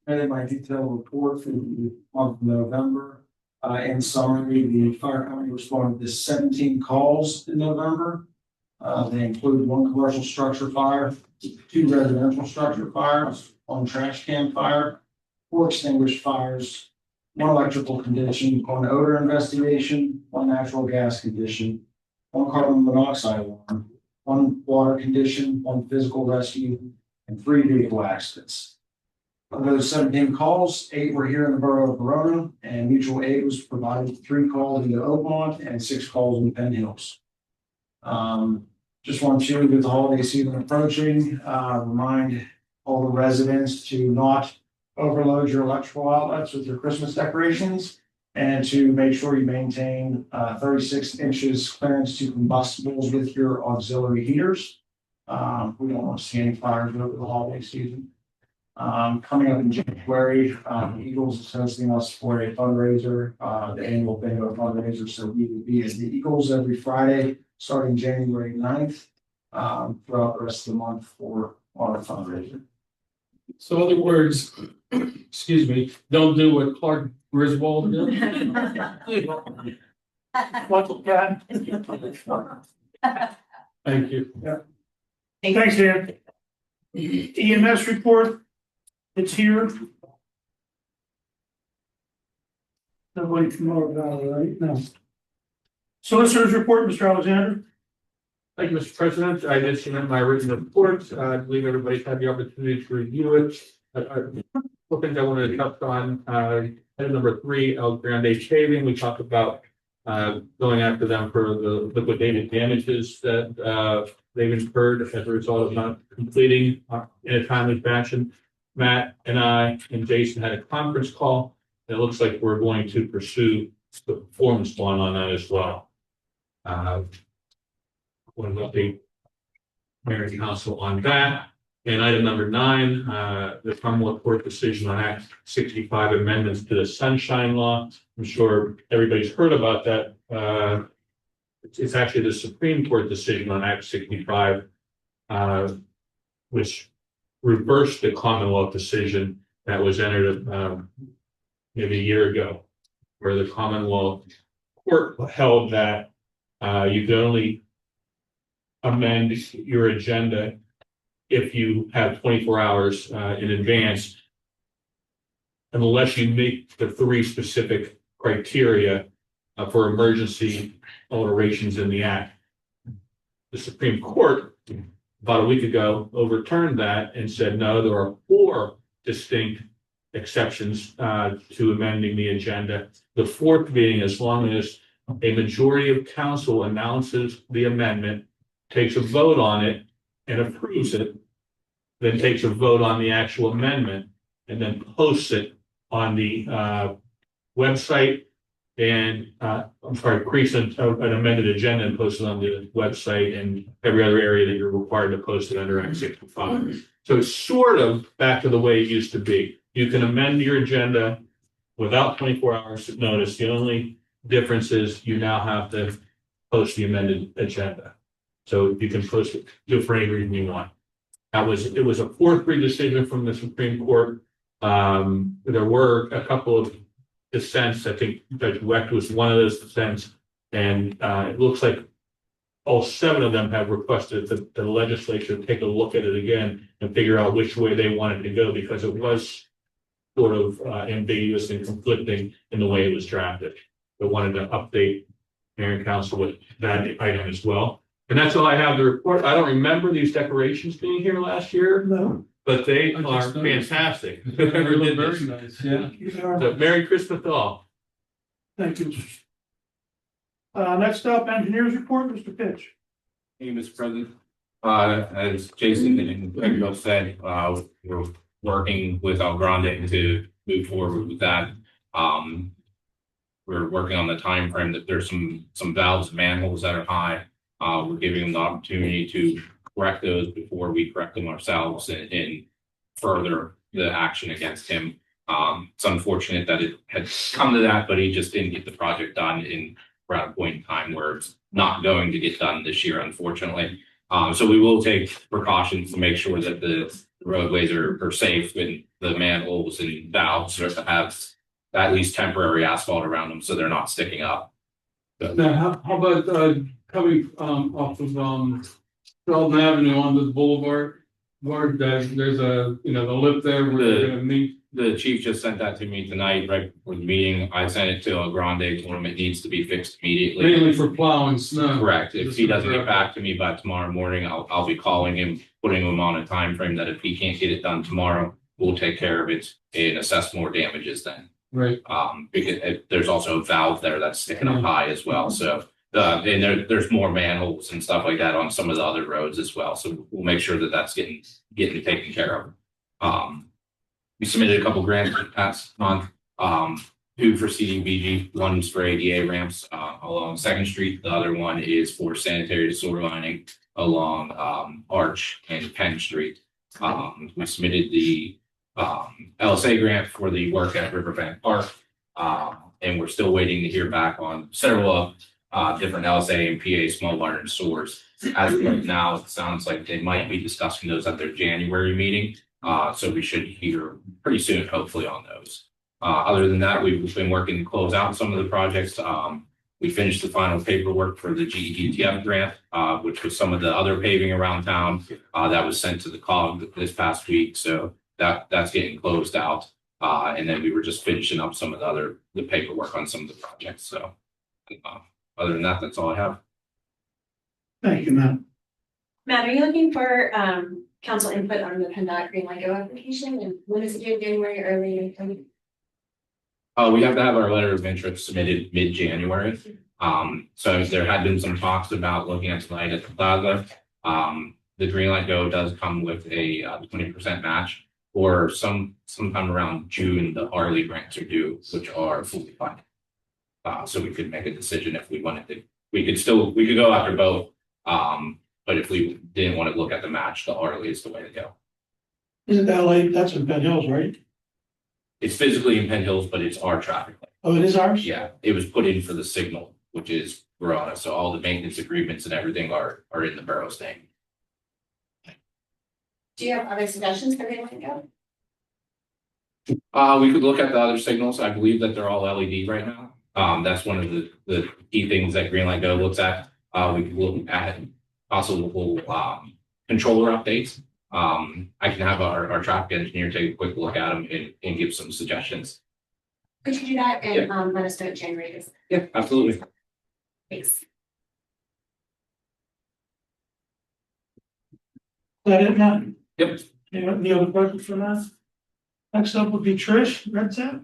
And my detailed report for the month of November. In summary, the fire company responded to 17 calls in November. They include 1 commercial structure fire, 2 residential structure fires, 1 trash can fire, 4 extinguished fires, 1 electrical condition, 1 odor investigation, 1 natural gas condition, 1 carbon monoxide alarm, 1 water condition, 1 physical rescue, and 3 vehicle accidents. Of those 17 calls, 8 were here in the borough of Verona, and mutual aid was provided 3 calls into Oakmont and 6 calls in Penn Hills. Just want you, with the holiday season approaching, remind all the residents to not overload your electrical outlets with your Christmas decorations, and to make sure you maintain 36 inches clearance to combustibles with your auxiliary heaters. We don't want to see any fires over the holiday season. Coming up in January, the Eagles is hosting us for a fundraiser, the annual bingo fundraiser. So we will be at the Eagles every Friday, starting January 9th, throughout the rest of the month for our fundraiser. So other words, excuse me, don't do what Clark Griswold did. Thank you. Thanks, Dan. EMS report, it's here. Nobody from Lower Valley, right? No. Solicitors report, Mr. Alexander. Thank you, Mr. President. I did submit my written report. I believe everybody's had the opportunity to review it. Couple things I wanted to touch on, item number 3, El Grande paving. We talked about going after them for the liquidated damages that they've incurred as a result of not completing in a timely fashion. Matt and I and Jason had a conference call. It looks like we're going to pursue the performance bond on that as well. Want to update Mayor and Council on that. And item number 9, the Commonwealth Court decision on Act 65 amendments to the Sunshine Law. I'm sure everybody's heard about that. It's actually the Supreme Court decision on Act 65, which reversed the Commonwealth decision that was entered maybe a year ago, where the Commonwealth Court held that you could only amend your agenda if you have 24 hours in advance, unless you meet the 3 specific criteria for emergency alterations in the act. The Supreme Court, about a week ago, overturned that and said, no, there are 4 distinct exceptions to amending the agenda. The 4th being, as long as a majority of council announces the amendment, takes a vote on it, and approves it, then takes a vote on the actual amendment, and then posts it on the website and creates an amended agenda and posts it on the website and every other area that you're required to post it under Act 65. So it's sort of back to the way it used to be. You can amend your agenda without 24 hours notice. The only difference is you now have to post the amended agenda. So you can post it, do it for any reason you want. It was a 4-3 decision from the Supreme Court. There were a couple of dissents. I think Judge Wecht was one of those dissents, and it looks like all 7 of them have requested that the legislature take a look at it again and figure out which way they wanted to go, because it was sort of ambiguous and conflicting in the way it was drafted. They wanted to update Mayor and Council with that item as well. And that's all I have to report. I don't remember these decorations being here last year. No. But they I are just noticed. fantastic. They Whoever look did very this. nice, yeah. So Merry Christmas to all. Thank you. Next up, engineers report, Mr. Pitch. Hey, Mr. President. As Jason and Greg both said, we're working with El Grande to move forward with that. We're working on the time frame that there's some valves and manholes that are high. We're giving them the opportunity to correct those before we correct them ourselves and further the action against him. It's unfortunate that it had come to that, but he just didn't get the project done around a point in time where it's not going to get done this year, unfortunately. So we will take precautions to make sure that the roadways are safe and the manholes and valves have at least temporary asphalt around them so they're not sticking up. Now, how about coming off of Sheldon Avenue onto the boulevard? There's a the lip there where they're gonna meet the chief just sent that to me tonight, right before the meeting. I sent it to a Grande, told him it needs to be fixed immediately. Mainly for plowing snow. Correct. If he doesn't get back to me by tomorrow morning, I'll be calling him, putting him on a time frame that if he can't get it done tomorrow, we'll take care of it and assess more damages then. Right. Because there's also a valve there that's sticking up high as well, so. And there's more manholes and stuff like that on some of the other roads as well, so we'll make sure that that's getting taken care of. We submitted a couple grants past month, two for CDBG, one's for ADA ramps, along Second Street, the other one is for sanitary sewer lining along, Arch and Penn Street. We submitted the, LSA grant for the work at Riverbank Park. And we're still waiting to hear back on several different LSA and PA small water and sewers. As of right now, it sounds like they might be discussing those at their January meeting. So we should hear pretty soon, hopefully, on those. Other than that, we've been working to close out some of the projects. We finished the final paperwork for the GEDTF grant, which was some of the other paving around town. That was sent to the COG this past week, so that's getting closed out. And then we were just finishing up some of the paperwork on some of the projects. So other than that, that's all I have. Thank you, Matt. Matt, are you looking for council input on the PennDOT Green Light Go application, and when is it due, January, early? We have to have our letter of interest submitted mid-January. So there had been some talks about looking at tonight at the plaza. The Green Light Go does come with a 20% match, or sometime around June, the Harley grants are due, which are fully funded. So we could make a decision if we wanted to. We could go after both. But if we didn't want to look at the match, the Harley is the way to go. Isn't LA, that's in Penn Hills, right? It's physically in Penn Hills, but it's our traffic light. Oh, it is ours? Yeah, it was put in for the signal, which is Verona. So all the maintenance agreements and everything are in the borough's name. Do you have other suggestions for Green Light Go? We could look at the other signals. I believe that they're all LED right now. That's one of the key things that Green Light Go looks at. We could look at possible controller updates. I can have our traffic engineer take a quick look at them and give some suggestions. Could you do that and let us know in January? Yeah, absolutely. Thanks. Is that it, Matt? Yep. Any other questions for Matt? Next up would be Trish, Red Tap.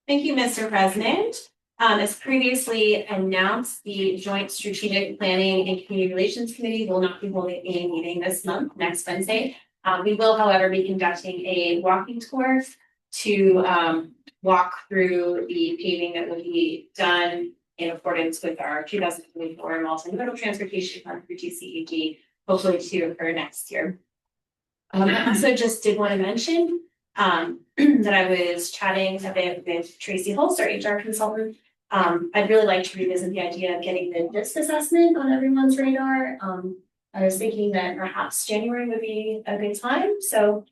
Thank you, Mr. President. As previously announced, the Joint Strategic Planning and Community Relations Committee will not be holding a meeting this month, next Wednesday. We will, however, be conducting a walking tour to walk through the paving that will be done in accordance with our 2024 multimodal transportation plan for TCEG, hopefully to occur next year. I also just did want to mention that I was chatting a bit with Tracy Holst, our HR consultant. I'd really like to revisit the idea of getting the DISC assessment on everyone's radar. I was thinking that perhaps January would be a good time. So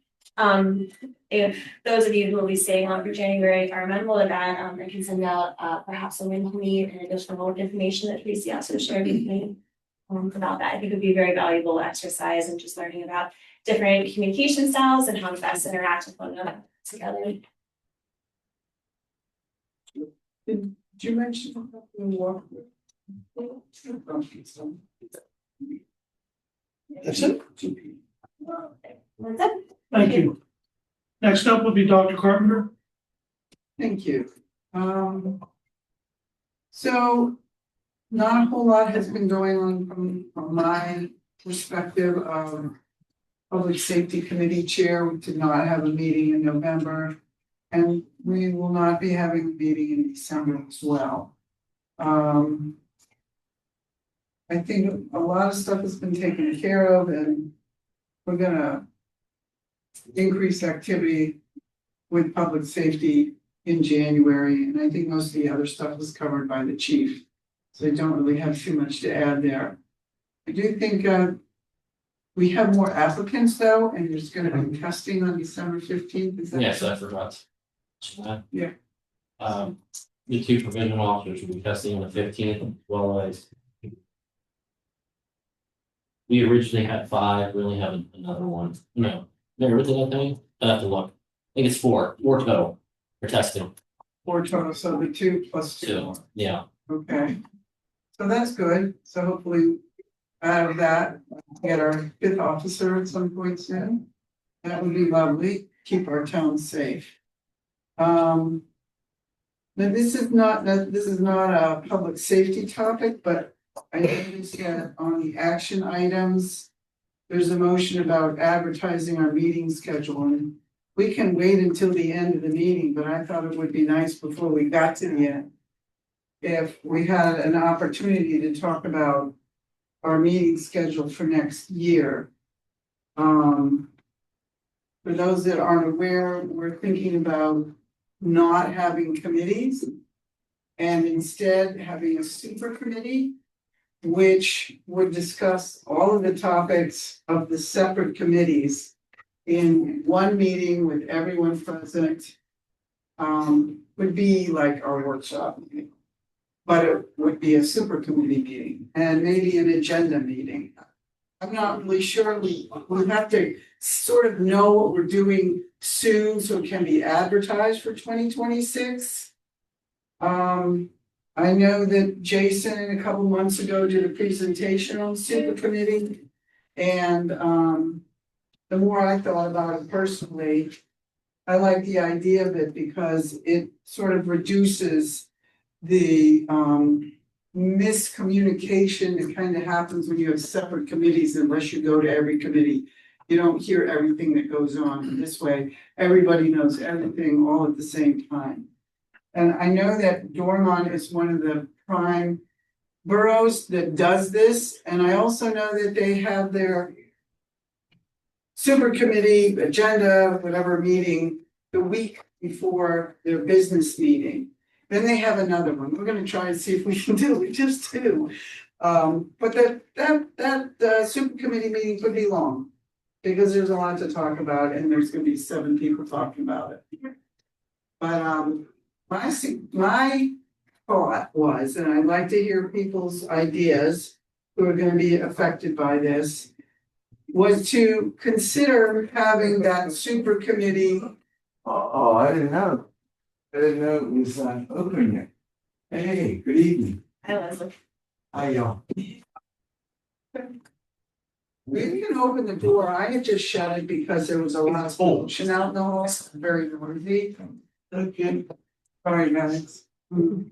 if those of you who will be staying on for January are amenable to that, I can send out perhaps a link to me and additional information that Tracy also shared with me about that. I think it would be a very valuable exercise and just learning about different communication styles and how to best interact with one another together. Did you mention about the walk? That's it. That's it. Thank you. Next up will be Dr. Carpenter. Thank you. So not a whole lot has been going on from my perspective. Public Safety Committee Chair, we did not have a meeting in November, and we will not be having a meeting in December as well. I think a lot of stuff has been taken care of, and we're gonna increase activity with public safety in January, and I think most of the other stuff was covered by the chief. So I don't really have too much to add there. I do think we have more applicants though, and there's gonna be testing on December 15th, is that? Yes, I forgot. So, Yeah. The two provisional officers will be testing on the 15th, as well as we originally had 5, we only have another one. No, there was another thing, I have to look. think it's four total for testing, 4 total, so the 2 plus 2. so, yeah. Okay. So that's good. So hopefully out of that, get our 5th officer at some point soon. That would be lovely. Keep our town safe. Now this is not a public safety topic, but I noticed that on the action items, there's a motion about advertising our meeting schedule, and we can wait until the end of the meeting, but I thought it would be nice before we got to the end, if we had an opportunity to talk about our meeting schedule for next year. For those that aren't aware, we're thinking about not having committees and instead having a super committee, which would discuss all of the topics of the separate committees in one meeting with everyone present. Would be like our workshop meeting, but it would be a super committee meeting and maybe an agenda meeting. I'm not really sure, we have to sort of know what we're doing soon, so it can be advertised for 2026. I know that Jason a couple months ago did a presentation on super committee. And the more I thought about it personally, I like the idea of it because it sort of reduces the miscommunication that kind of happens when you have separate committees unless you go to every committee. You don't hear everything that goes on. This way, everybody knows everything all at the same time. And I know that Dormont is one of the prime boroughs that does this. And I also know that they have their super committee agenda, whatever meeting, the week before their business meeting. Then they have another one. We're gonna try and see if we can do it just 2. But that super committee meeting could be long. Because there's a lot to talk about and there's gonna be 7 people talking about it. But my thought was, and I'd like to hear people's ideas who are gonna be affected by this, was to consider having that super committee. Oh, I didn't know. I didn't know it was open yet. Hey, good evening. Hi, Leslie. Hi, y'all. We can open the door. I had just shut it because there was a lot of pollution out in the hall, very noisy. Okay. All right, guys. I'm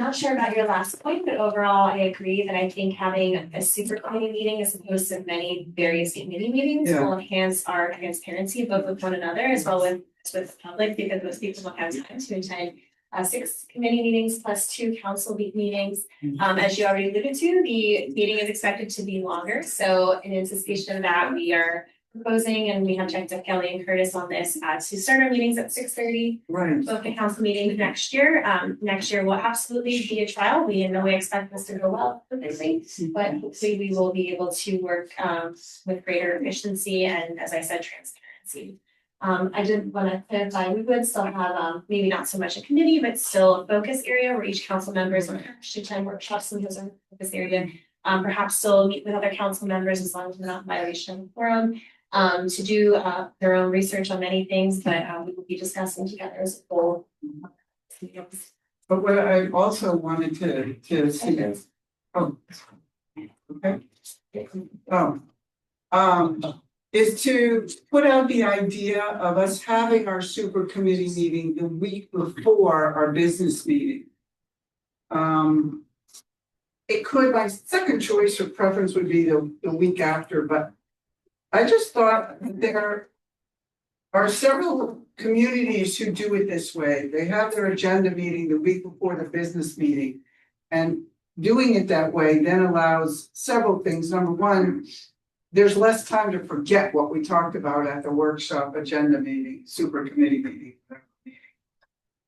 not sure about your last point, but overall, I agree that I think having a super committee meeting as opposed to many various committee meetings Yeah. will enhance our transparency both with one another as well as with the public, because most people don't have time to attend 6 committee meetings plus 2 council meetings. As you already alluded to, the meeting is expected to be longer. So in anticipation of that, we are proposing, and we have checked with Kelly and Curtis on this, to start our meetings at 6:30. Right. Both the council meetings next year. Next year will absolutely be a trial. We in no way expect this to go well perfectly, but hopefully we will be able to work with greater efficiency and, as I said, transparency. I did want to clarify, we would still have maybe not so much a committee, but still a focus area where each council members should attend workshops in his own focus area. Perhaps still meet with other council members as long as we're not in violation of the quorum. To do their own research on many things, but we will be discussing together as a whole. But what I also wanted to see is, okay. Is to put out the idea of us having our super committee meeting the week before our business meeting. It could, my second choice or preference would be the week after, but I just thought there are several communities who do it this way. They have their agenda meeting the week before the business meeting. And doing it that way then allows several things. Number one, there's less time to forget what we talked about at the workshop agenda meeting, super committee meeting.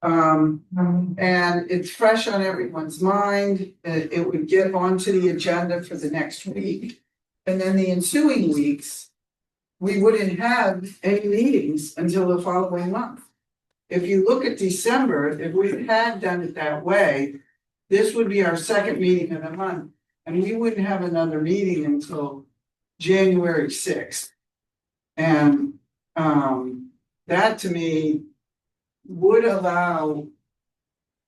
And it's fresh on everyone's mind. It would get onto the agenda for the next week. And then the ensuing weeks, we wouldn't have any meetings until the following month. If you look at December, if we had done it that way, this would be our second meeting of the month. And we wouldn't have another meeting until January 6th. And, that to me would allow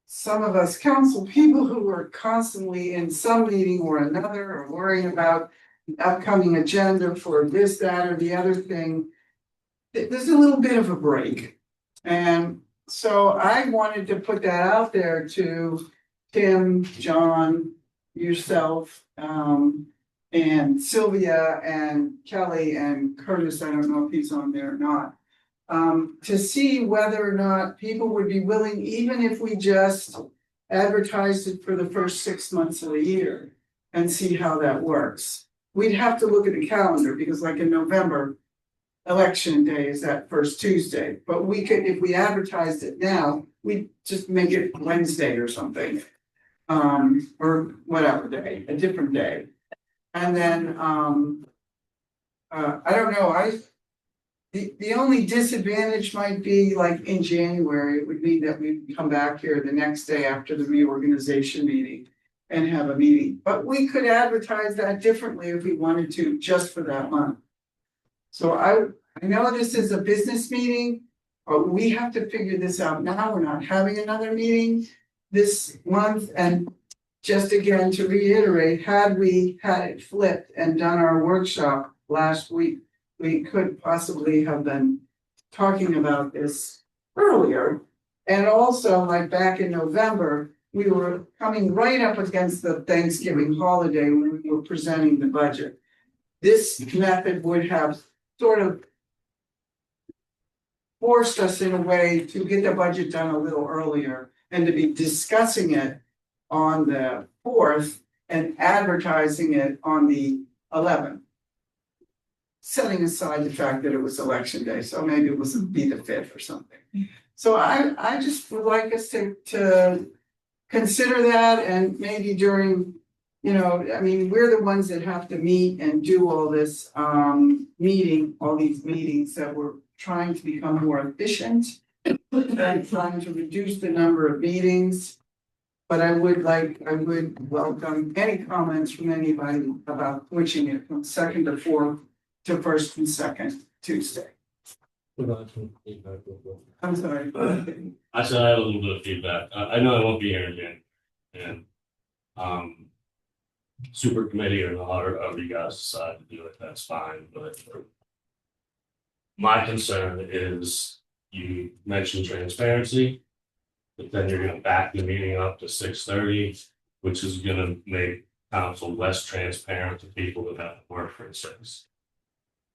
some of us council people who are constantly in some meeting or another, or worrying about the upcoming agenda for this, that, or the other thing. There's a little bit of a break. And so I wanted to put that out there to Tim, John, yourself, and Sylvia and Kelly and Curtis, I don't know if he's on there or not. To see whether or not people would be willing, even if we just advertised it for the first 6 months of the year and see how that works. We'd have to look at the calendar because like in November, election day is that first Tuesday, but we could, if we advertised it now, we'd just make it Wednesday or something. Or whatever day, a different day. And then, I don't know, the only disadvantage might be like in January, it would mean that we come back here the next day after the reorganization meeting and have a meeting, but we could advertise that differently if we wanted to, just for that month. So I know this is a business meeting, but we have to figure this out now, we're not having another meeting this month, and just again to reiterate, had we had it flipped and done our workshop last week, we could possibly have been talking about this earlier. And also, like back in November, we were coming right up against the Thanksgiving holiday when we were presenting the budget. This method would have sort of forced us in a way to get the budget done a little earlier and to be discussing it on the 4th and advertising it on the 11th. Setting aside the fact that it was election day, so maybe it was be the 5th or something. So I just would like us to consider that, and maybe during, you know, I mean, we're the ones that have to meet and do all this all these meetings that we're trying to become more efficient and trying to reduce the number of meetings. But I would welcome any comments from anybody about switching it from 2nd to 4th to 1st and 2nd Tuesday. I'm sorry. I said I had a little bit of feedback. I know I won't be here again. And super committee or not, or however you guys decide to do it, that's fine, but my concern is you mentioned transparency, but then you're gonna back the meeting up to 6:30, which is gonna make council less transparent to people that have to work for 6.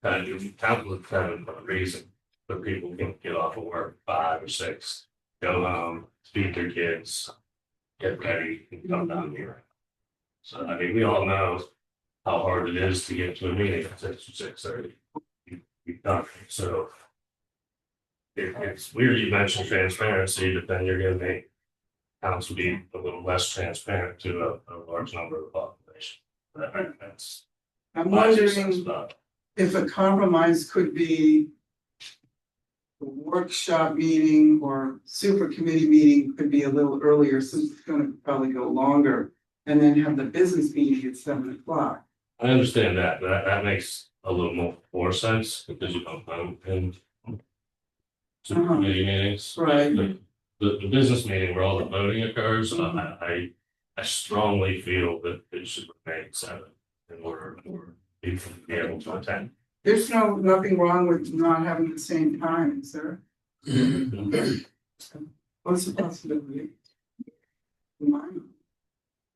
And you council is kind of a reason for people can get off of work 5 or 6, go home, feed their kids, get ready, and come down here. So I mean, we all know how hard it is to get to a meeting at 6 or 6:30. We've done it, so. It's weird you mentioned transparency, but then you're gonna make council be a little less transparent to a large number of the population. That's I'm my 2 wondering cents about it. if a compromise could be a workshop meeting or super committee meeting could be a little earlier, since it's gonna probably go longer. And then have the business meeting at 7 o'clock. I understand that, but that makes a little more sense because you don't know in super committee meetings. Right. The business meeting where all the voting occurs, I strongly feel that it should remain 7 in order for people to be able to attend. There's nothing wrong with not having the same time, is there? What's the possibility?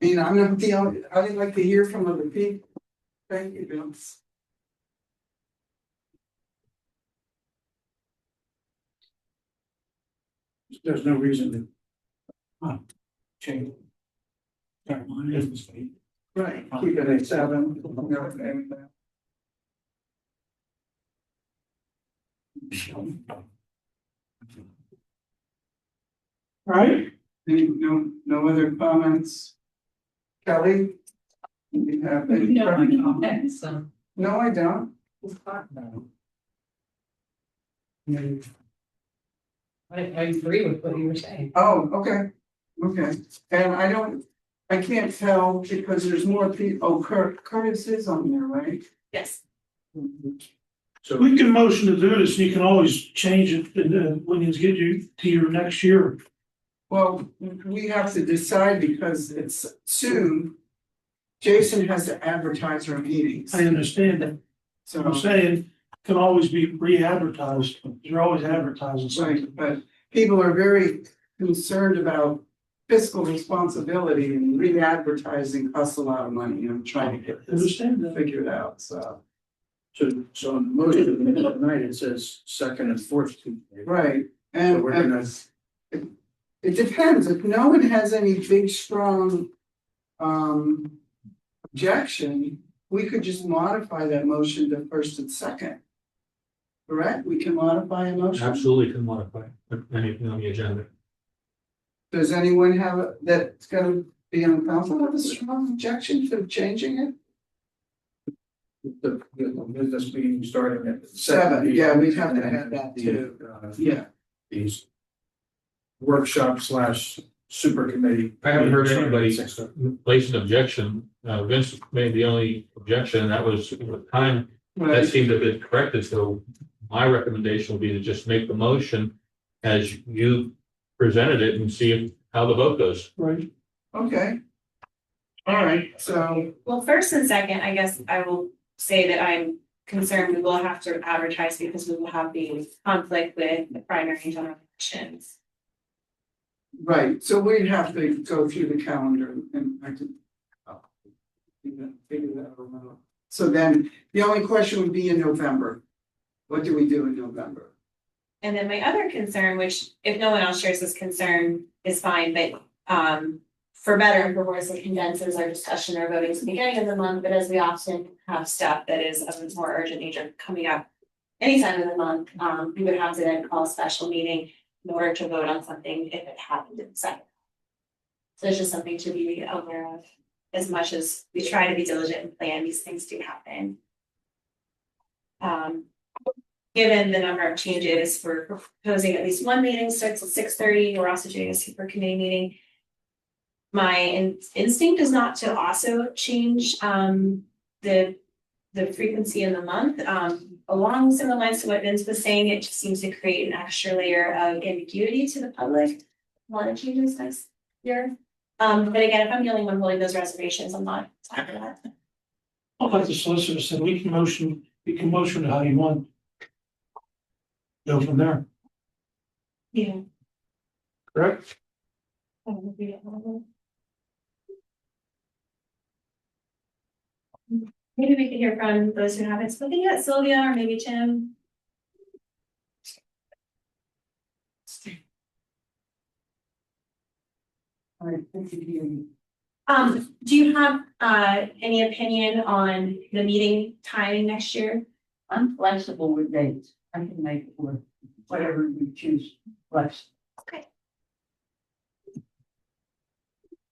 I mean, I'm not the only, I'd like to hear from other people. Thank you, Bill. There's no reason to change. Right, keep it at 7. Right? No other comments? Kelly? You have any? No, I don't. So. No, I don't. I agree with what you were saying. Oh, okay, and I can't tell because there's more people, Curtis is on there, right? Yes. So We can motion to do this, you can always change it when you get you to your next year. Well, we have to decide because it's soon. Jason has to advertise our meetings, I understand that. So I'm so, saying, can always be re-advertised, you're always advertising right, something. but people are very concerned about fiscal responsibility and re-advertising costs a lot of money. I'm trying to get I this understand that. figured out, so. so on the motion in the middle of the night, it says second and fourth Tuesday. Right, So and we're gonna, it depends, if no one has any big, strong. Objection, we could just modify that motion to first and second. Correct, we can modify a motion. Absolutely can modify anything on the agenda. Does anyone that's gonna be on council have a strong objection to changing it? the business meeting starting at Seven, yeah, we'd have to add that too. Yeah, These workshop slash super committee. I haven't heard anybody 6. place an objection. Vince made the only objection, and that was the time that right, seemed to have been corrected, so my recommendation would be to just make the motion as you presented it and see how the vote goes. Right. okay. All right, so, Well, first and second, I guess I will say that I'm concerned we will have to advertise because we will have the conflict with the primary and general elections. right, so we'd have to go through the calendar and I could. Figure that out. So then, the only question would be in November. What do we do in November? And then my other concern, which if no one else shares this concern, is fine, but for better and for worse, it condenses our discussion or voting to the beginning of the month, but as we often have stuff that is of a more urgent nature coming up anytime in the month, we would have to then call a special meeting in order to vote on something if it happened in the second. So it's just something to be aware of, as much as we try to be diligent and plan, these things do happen. Given the number of changes, we're proposing at least one meeting starts at 6:30. We're also doing a super committee meeting. My instinct is not to also change the frequency in the month. Along similar lines to what Vince was saying, it just seems to create an extra layer of ambiguity to the public. A lot of changes next year. But again, if I'm the only one holding those reservations, I'm not talking about that. I'll let the solicitor say, you can motion how you want. Go from there. Yeah. Correct? Maybe we can hear from those who haven't spoken yet, Sylvia or maybe Tim. All right, thank you. Do you have any opinion on the meeting timing next year? I'm flexible with dates. I can make it work, whatever you choose, flex.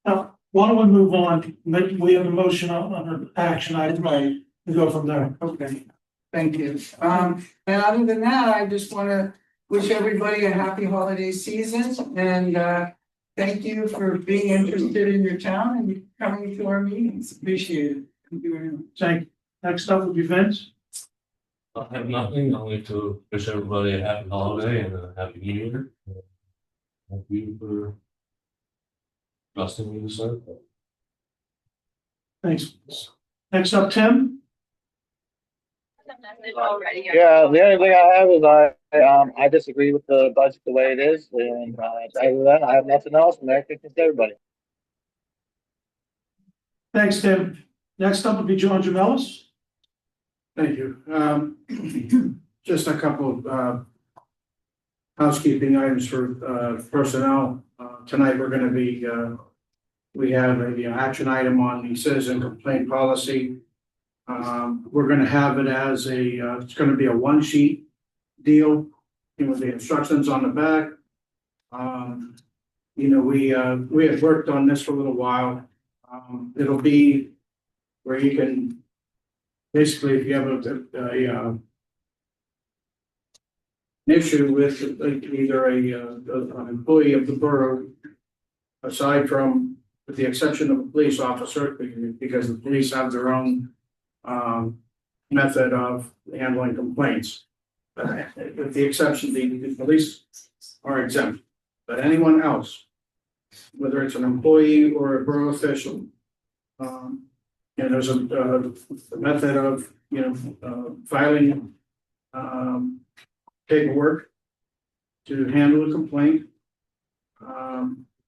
Now, why don't we move on? We have a motion on an action item, Right, and go from there. okay, thank you. And other than that, I just wanna wish everybody a happy holiday season and thank you for being interested in your town and coming to our meetings. Appreciate it. Thank you very much. Thank you. Next up would be Vince. I have nothing, only to wish everybody a happy holiday and a happy new year. Thank you for trusting me to serve. Thanks. Next up, Tim. Yeah, the only thing I have is I disagree with the budget the way it is, and other than that, I have nothing else. Merry Christmas to everybody. Thanks, Tim. Next up would be John Jamelis. Thank you. Just a couple of housekeeping items for personnel. Tonight, we're gonna be, we have a action item on the citizen complaint policy. We're gonna have it as it's gonna be a one sheet deal, with the instructions on the back. We have worked on this for a little while. It'll be where you can, basically, if you have an issue with either an employee of the borough, aside from, with the exception of a police officer, because the police have their own method of handling complaints. With the exception, the police are exempt, but anyone else, whether it's an employee or a borough official, there's a method of, filing, paperwork to handle a complaint.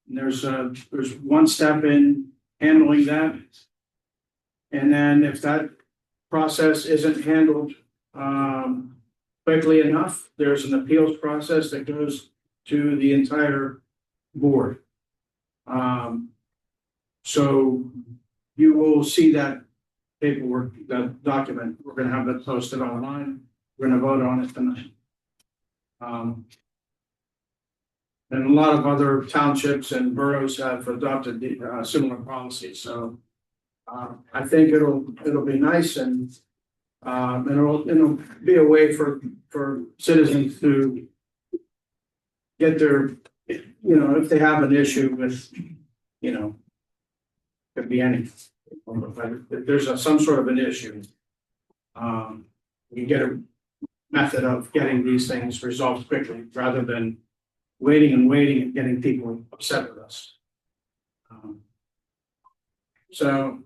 There's one step in handling that. And then if that process isn't handled, quickly enough, there's an appeals process that goes to the entire board. So you will see that paperwork, that document. We're gonna have that posted online. We're gonna vote on it tonight. And a lot of other townships and boroughs have adopted the similar policies, so. I think it'll be nice and it'll be a way for citizens to get their, if they have an issue with, could be anything. If there's some sort of an issue, you get a method of getting these things resolved quickly rather than waiting and getting people upset with us. So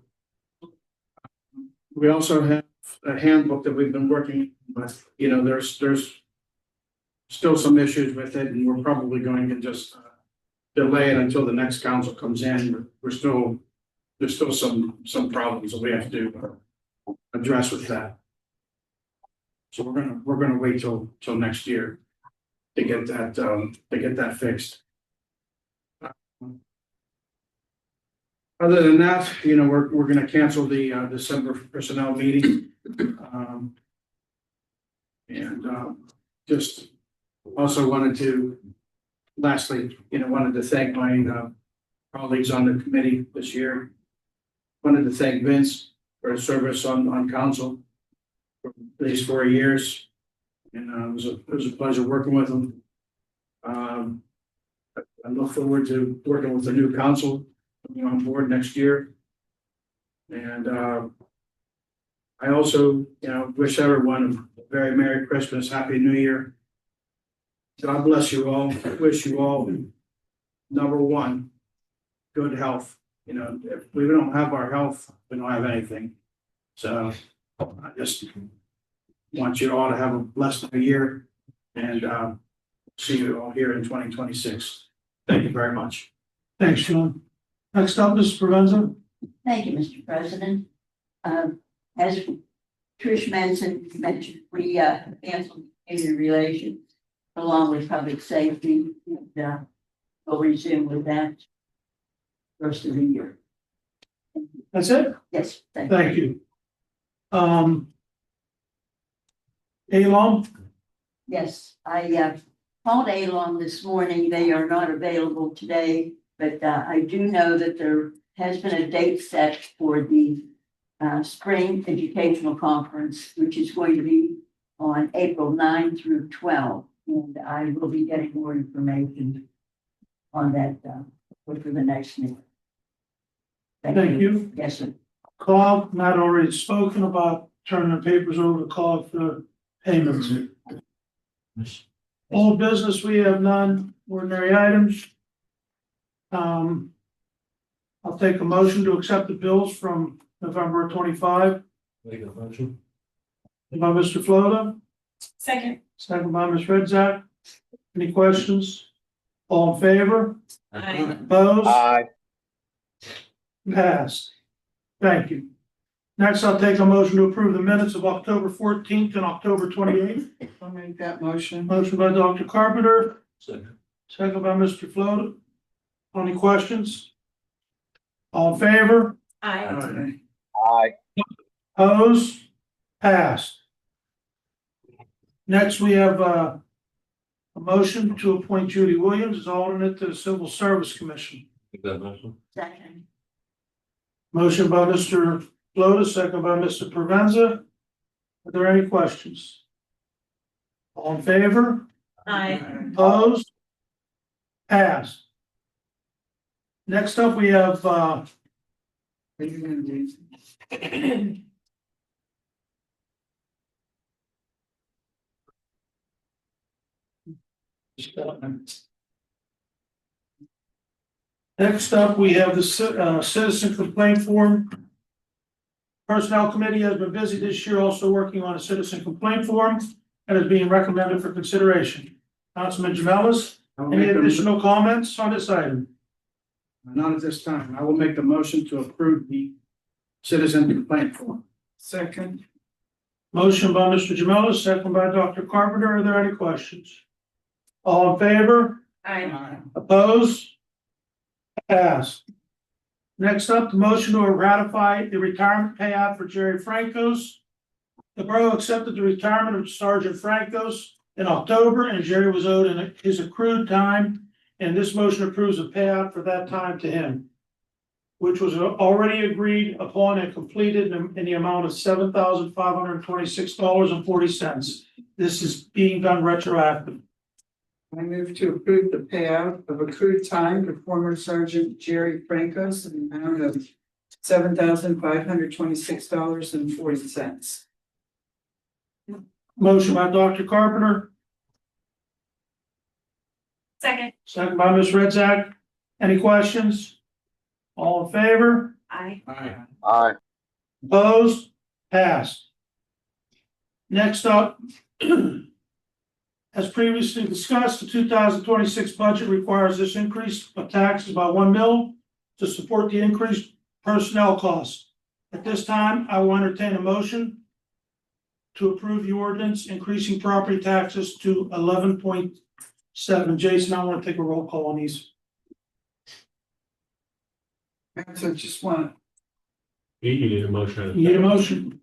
we also have a handbook that we've been working with, there's still some issues with it, and we're probably going to just delay it until the next council comes in. There's still some problems that we have to address with that. So we're gonna wait till next year to get that fixed. Other than that, we're gonna cancel the December personnel meeting. Just also wanted to, lastly, wanted to thank my colleagues on the committee this year. Wanted to thank Vince for his service on council for these 4 years. And it was a pleasure working with him. I look forward to working with the new council on board next year. And I also, wish everyone a very Merry Christmas, Happy New Year. God bless you all. Wish you all, number one, good health. If we don't have our health, we don't have anything. So I just want you all to have a blessed new year, and see you all here in 2026. Thank you very much. Thanks, Sean. Next up is Provenza. Thank you, Mr. President. As Trish mentioned, we canceled community relations along with public safety, and we'll resume with that rest of the year. That's it? Yes, Thank you. Alon? Yes, I called Alon this morning. They are not available today, but I do know that there has been a date set for the spring educational conference, which is going to be on April 9 through 12. And I will be getting more information on that for the next meeting. Thank you. Yes, sir. Claude, Matt already spoken about turning the papers over to Claude for payments. Old business, we have none. Ordinary items. I'll take a motion to accept the bills from November 25. Make a motion. By Mr. Flota, Second. second by Ms. Redzak. Any questions? All in favor? Aye. Opposed? Aye. Passed. Thank you. Next, I'll take a motion to approve the minutes of October 14th and October 28th. I'll make that motion. Motion by Dr. Carpenter, Second. second by Mr. Flota. Any questions? All in favor? Aye. Aye. Opposed? Passed. Next, we have a motion to appoint Judy Williams as alternate to the Civil Service Commission. Make that motion. Second. Motion by Mr. Flota, second by Mr. Provenza. Are there any questions? All in favor? Aye. Opposed? Passed. Next up, we have Are you gonna do? Next up, we have the citizen complaint form. Personnel Committee has been busy this year also working on a citizen complaint form and is being recommended for consideration. Councilman Jamelis, I will any make the- additional comments on this item? Not at this time. I will make the motion to approve the citizen complaint form. Second, Motion by Mr. Jamelis, second by Dr. Carpenter. Are there any questions? All in favor? aye, Opposed? Passed. Next up, the motion to ratify the retirement payout for Jerry Francos. The borough accepted the retirement of Sergeant Francos in October, and Jerry was owed his accrued time, and this motion approves a payout for that time to him, which was already agreed upon and completed in the amount of $7,526.40. This is being done retroactive. I move to approve the payout of accrued time to former Sergeant Jerry Francos in the amount of $7,526.40. Motion by Dr. Carpenter, Second. second by Ms. Redzak. Any questions? All in favor? I. Aye. Opposed? Passed. Next up, as previously discussed, the 2026 budget requires this increase of taxes by 1 mil to support the increased personnel costs. At this time, I will entertain a motion to approve the ordinance increasing property taxes to 11.7. Jason, I want to take a roll call on these. So just want, You need a motion. You need a motion?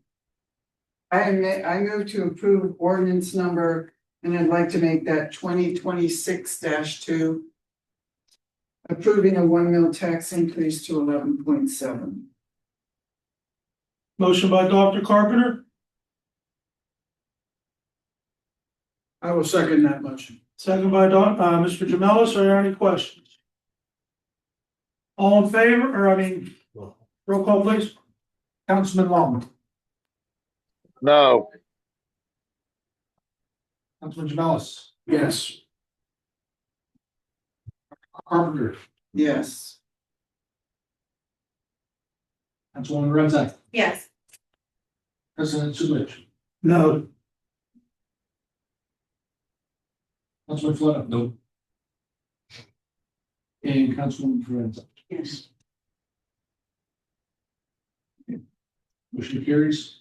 I move to approve ordinance number, and I'd like to make that 2026-2. Approving a 1 mil tax increase to 11.7. Motion by Dr. Carpenter, I will second that motion. second by Mr. Jamelis. Are there any questions? All in favor, roll call please. Councilman Long, No. Councilman Jamelis, Yes. Carpenter, Yes. Councilwoman Redzak, Yes. President Zulich, No. Councilman Flynn. Nope. And Councilwoman Forenza. Yes. Motion carries.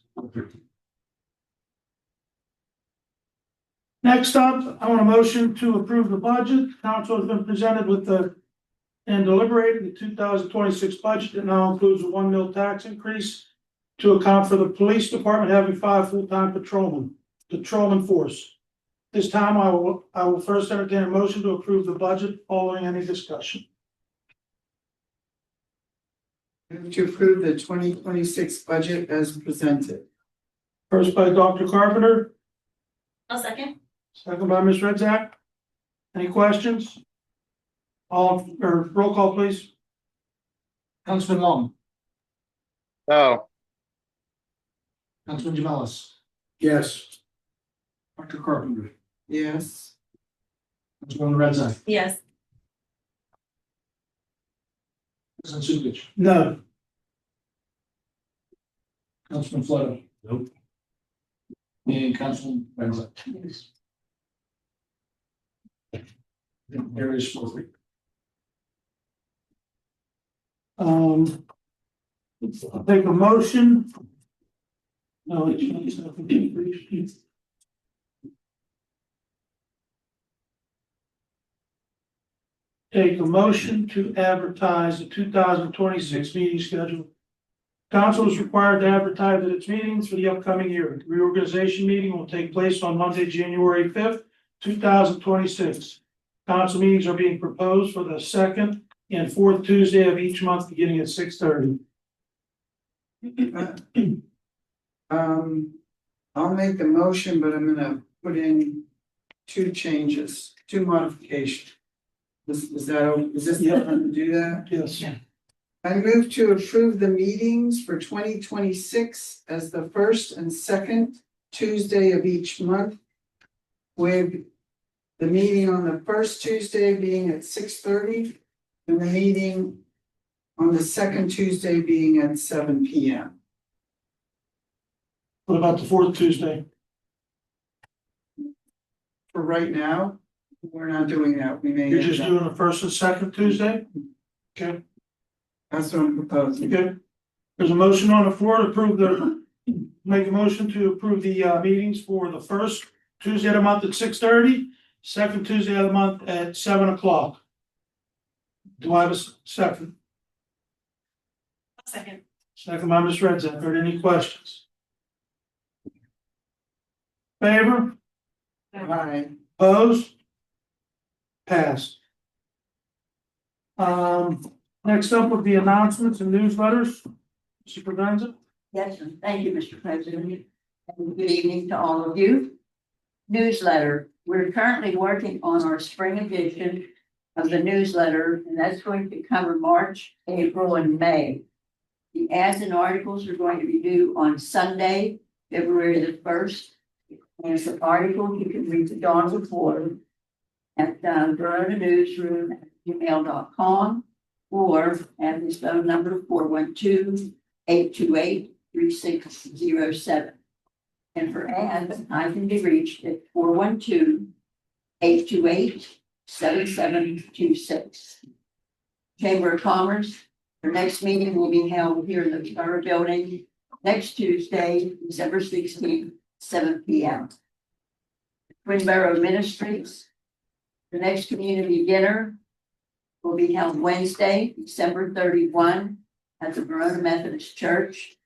Next up, I want a motion to approve the budget. Council has been presented with and deliberated the 2026 budget that now includes a 1 mil tax increase to account for the police department having 5 full-time patrolman force. This time, I will first entertain a motion to approve the budget following any discussion. Move to approve the 2026 budget as presented. First by Dr. Carpenter, I'll second. second by Ms. Redzak. Any questions? Roll call, please. Councilman Long, No. Councilman Jamelis, Yes. Dr. Carpenter, Yes. Councilwoman Redzak, Yes. President Zulich, No. Councilman Flynn. Nope. And Councilwoman Forenza. Carries 4-3. I'll take a motion. No, take a motion to advertise the 2026 meeting schedule. Council is required to advertise at its meetings for the upcoming year. The reorganization meeting will take place on Monday, January 5th, 2026. Council meetings are being proposed for the 2nd and 4th Tuesday of each month, beginning at 6:30. I'll make the motion, but I'm gonna put in 2 changes, 2 modifications. Is this the time to do that? Yes. I move to approve the meetings for 2026 as the 1st and 2nd Tuesday of each month, with The meeting on the first Tuesday being at 6:30, and the meeting on the second Tuesday being at 7 PM. What about the fourth Tuesday? For right now, we're not doing that. We may. You're end just up- doing the first and second Tuesday? Okay, That's what I'm proposing. okay. There's a motion on the floor to approve make a motion to approve the meetings for the first Tuesday of the month at 6:30, second Tuesday of the month at 7 o'clock. Do I have a second? Second. Second by Ms. Redzak. Are there any questions? Favor? Aye. Opposed? Passed. Next up would be announcements and newsletters. Mr. Provenza? Yes, sir. Thank you, Mr. President. And good evening to all of you. Newsletter, we're currently working on our spring edition of the newsletter, and that's going to cover March, April, and May. The ads and articles are going to be due on Sunday, February the 1st. And the article, you can read the dawn before at Verona Newsroom at gmail.com or at this phone number 412-828-3607. And for ads, I can be reached at 412-828-7726. Chamber of Commerce, their next meeting will be held here in the Borough Building next Tuesday, December 16th, 7 PM. Twin Borough Ministries, the next community dinner will be held Wednesday, December 31 at the Verona Methodist Church.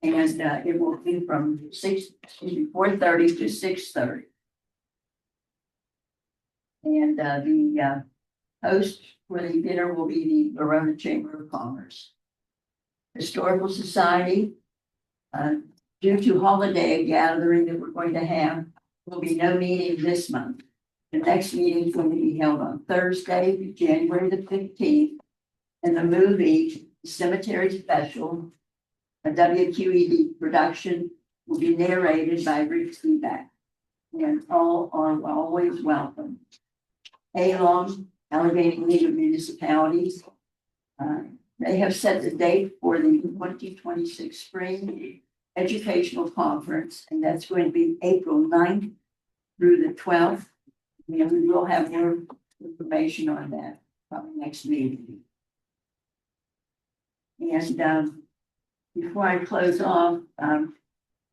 And it will be from 4:30 to 6:30. And the host for the dinner will be the Verona Chamber of Commerce. Historical Society, due to holiday gathering that we're going to have, will be no meeting this month. The next meeting is going to be held on Thursday, January the 15th. And the movie Cemetery Special, a WQED production, will be narrated by Rick Seaback. And all are always welcome. ALOM, Allegheny League of Municipalities. They have set the date for the 2026 Spring Educational Conference, and that's going to be April 9th through the 12th. And we will have more information on that probably next meeting. And before I close off,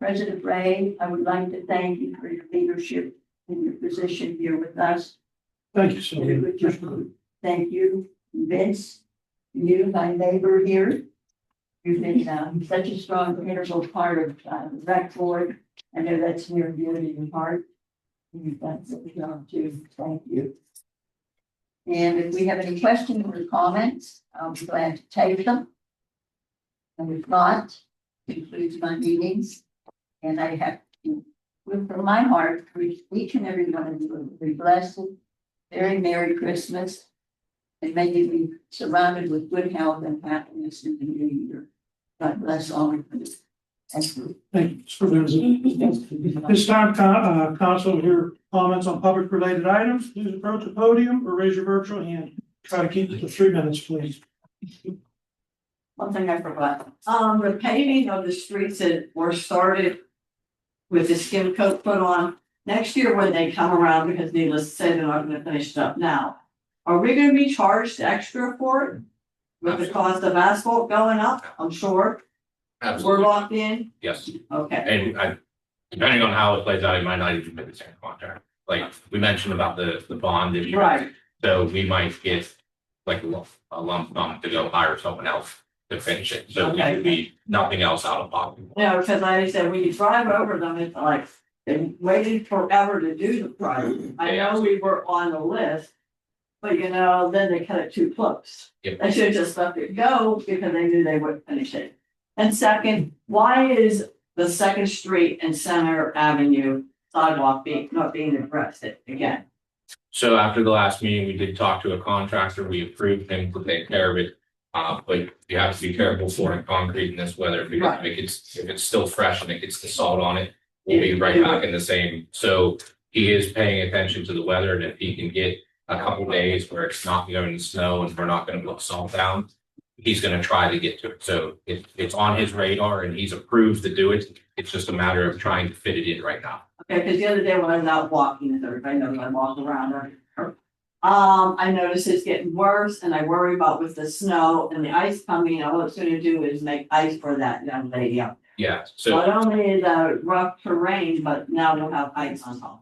President Ray, I would like to thank you for your leadership in your position here with us. Thank you, sir. Did a good job. Thank you, Vince, you, my neighbor here. You've been such a strong integral part of the rec board. I know that's near and dear to your heart. You've done such a job too. Thank you. And if we have any questions or comments, I'll be glad to take them. And if not, it concludes my meetings. And I have to, from my heart, wish each and every one of you a very blessed, very Merry Christmas. And may you be surrounded with good health and happiness in the new year. God bless all of you. Thank you. Thank you, Mr. Provenza. This time, council, hear comments on public related items. Please approach the podium or raise your virtual hand. Try to keep it to 3 minutes, please. One thing I forgot, the paving of the streets that were started with the skim coat put on, next year when they come around, because needless to say, they're not gonna finish it up now. Are we gonna be charged extra for it? With the cost of asphalt going up, I'm sure, we're Absolutely, locked in, yes. okay, And depending on how it plays out, it might not even be the same contract. Like we mentioned about the bond issue. right, So we might get like a lump sum to go hire someone else to finish it. So we Okay. would be nothing else out of pocket. yeah, because like I said, when you drive over them, it's like, they waited forever to do the project. I know we were on the list. But you know, then they cut it too close. Yep. They should have just let it go because they knew they wouldn't finish it. And second, why is the Second Street and Center Avenue sidewalk not being addressed again? So after the last meeting, we did talk to a contractor. We approved him to take care of it. But you have to be careful pouring concrete in this weather because Right. if it's still fresh and it gets the salt on it, we'll be right back in the same. So he is paying attention to the weather, and if he can get a couple days where it's not going to snow and we're not gonna put salt down, he's gonna try to get to it. So it's on his radar and he's approved to do it. It's just a matter of trying to fit it in right now. Okay, because the other day when I was out walking, as everybody knows, I walk around. I noticed it's getting worse and I worry about with the snow and the ice coming, all it's gonna do is make ice for that young lady up. Yeah, so Not only is rough terrain, but now we'll have ice on top.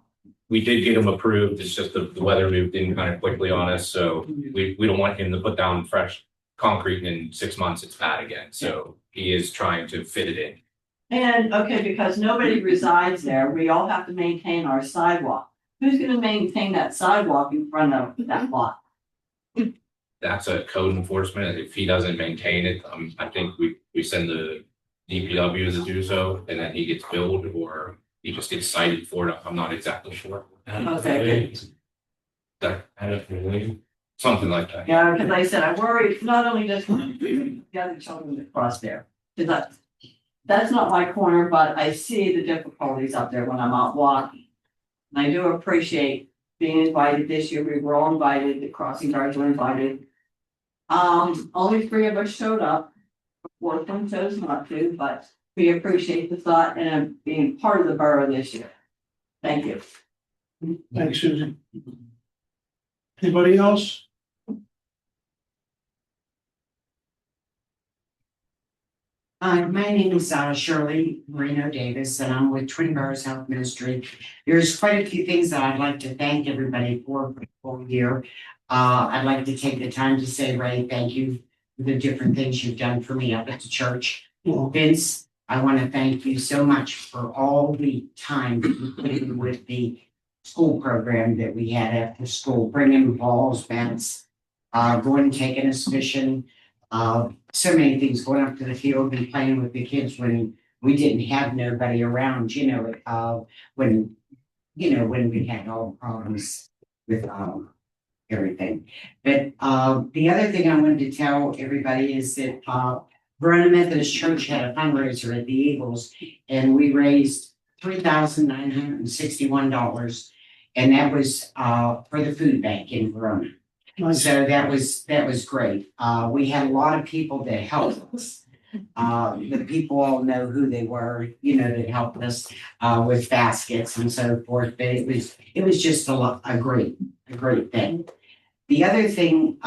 we did get him approved. It's just the weather moved in kind of quickly on us, so we don't want him to put down fresh concrete and in 6 months it's bad again. So he is trying to fit it in. And, okay, because nobody resides there, we all have to maintain our sidewalk. Who's gonna maintain that sidewalk in front of that lot? That's a code enforcement. If he doesn't maintain it, I think we send the DPW to do so, and then he gets billed or he just gets cited for it. I'm not exactly sure. Okay, Something like that. yeah, because like I said, I worry, not only just the other children that cross there, because that's not my corner, but I see the difficulties up there when I'm out walking. And I do appreciate being invited this year. We were all invited, the crossing guards were invited. Only 3 of us showed up. 4th one chose not to, but we appreciate the thought and being part of the borough this year. Thank you. Thanks, Susan. Anybody else? Hi, my name is Shirley Marino Davis, and I'm with Twin Boroughs Health Ministry. There's quite a few things that I'd like to thank everybody for the whole year. I'd like to take the time to say, Ray, thank you for the different things you've done for me up at the church. Vince, I want to thank you so much for all the time that you put in with the school program that we had after school, bringing balls, bats, going and taking us fishing. So many things, going up to the field and playing with the kids when we didn't have nobody around, when we had all the problems with everything. But the other thing I wanted to tell everybody is that Verona Methodist Church had a fundraiser at the Eagles, and we raised $3,961, and that was for the food bank in Verona. Nice. So that was great. We had a lot of people that helped us. The people all know who they were, that helped us with baskets and so forth. But it was just a great thing. The other thing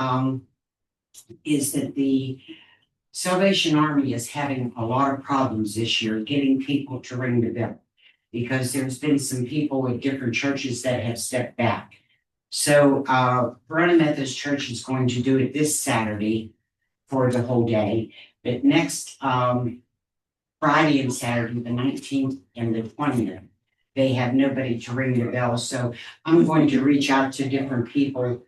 is that the Salvation Army is having a lot of problems this year getting people to ring the bell, because there's been some people at different churches that have stepped back. So Verona Methodist Church is going to do it this Saturday for the whole day. But next Friday and Saturday, the 19th and the 20th, they have nobody to ring the bell. So I'm going to reach out to different people.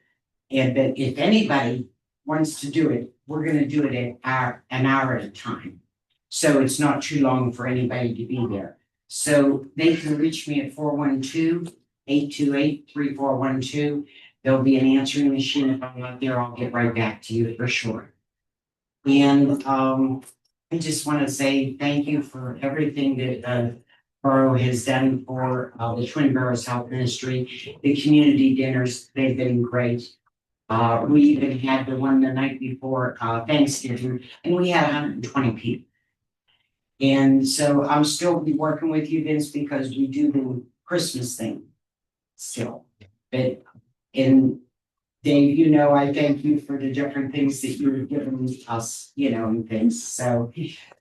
And if anybody wants to do it, we're going to do it at an hour at a time. So it's not too long for anybody to be there. So they can reach me at 412-828-3412. There'll be an answering machine. If I'm not there, I'll get right back to you for sure. And I just want to say thank you for everything that Borough has done for the Twin Boroughs Health Ministry. The community dinners, they've been great. We even had the one the night before Thanksgiving, and we had 120 people. And so I'm still be working with you, Vince, because we do the Christmas thing still. But and Dave, I thank you for the different things that you've given us, and things. So,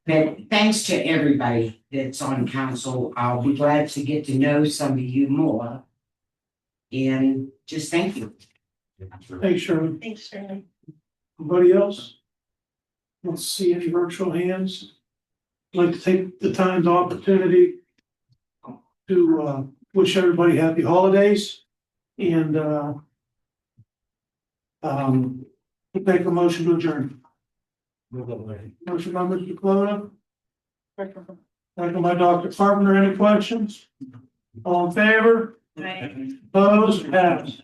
but thanks to everybody that's on council. I'll be glad to get to know some of you more. And just thank you. Thanks, Shirley. Thanks, Shirley. Anybody else? Don't see any virtual hands. I'd like to take the time, the opportunity to wish everybody happy holidays and make a motion to adjourn. Motion by Mr. Clona. Second by Dr. Carpenter. Any questions? All in favor? Right. Opposed? Passed.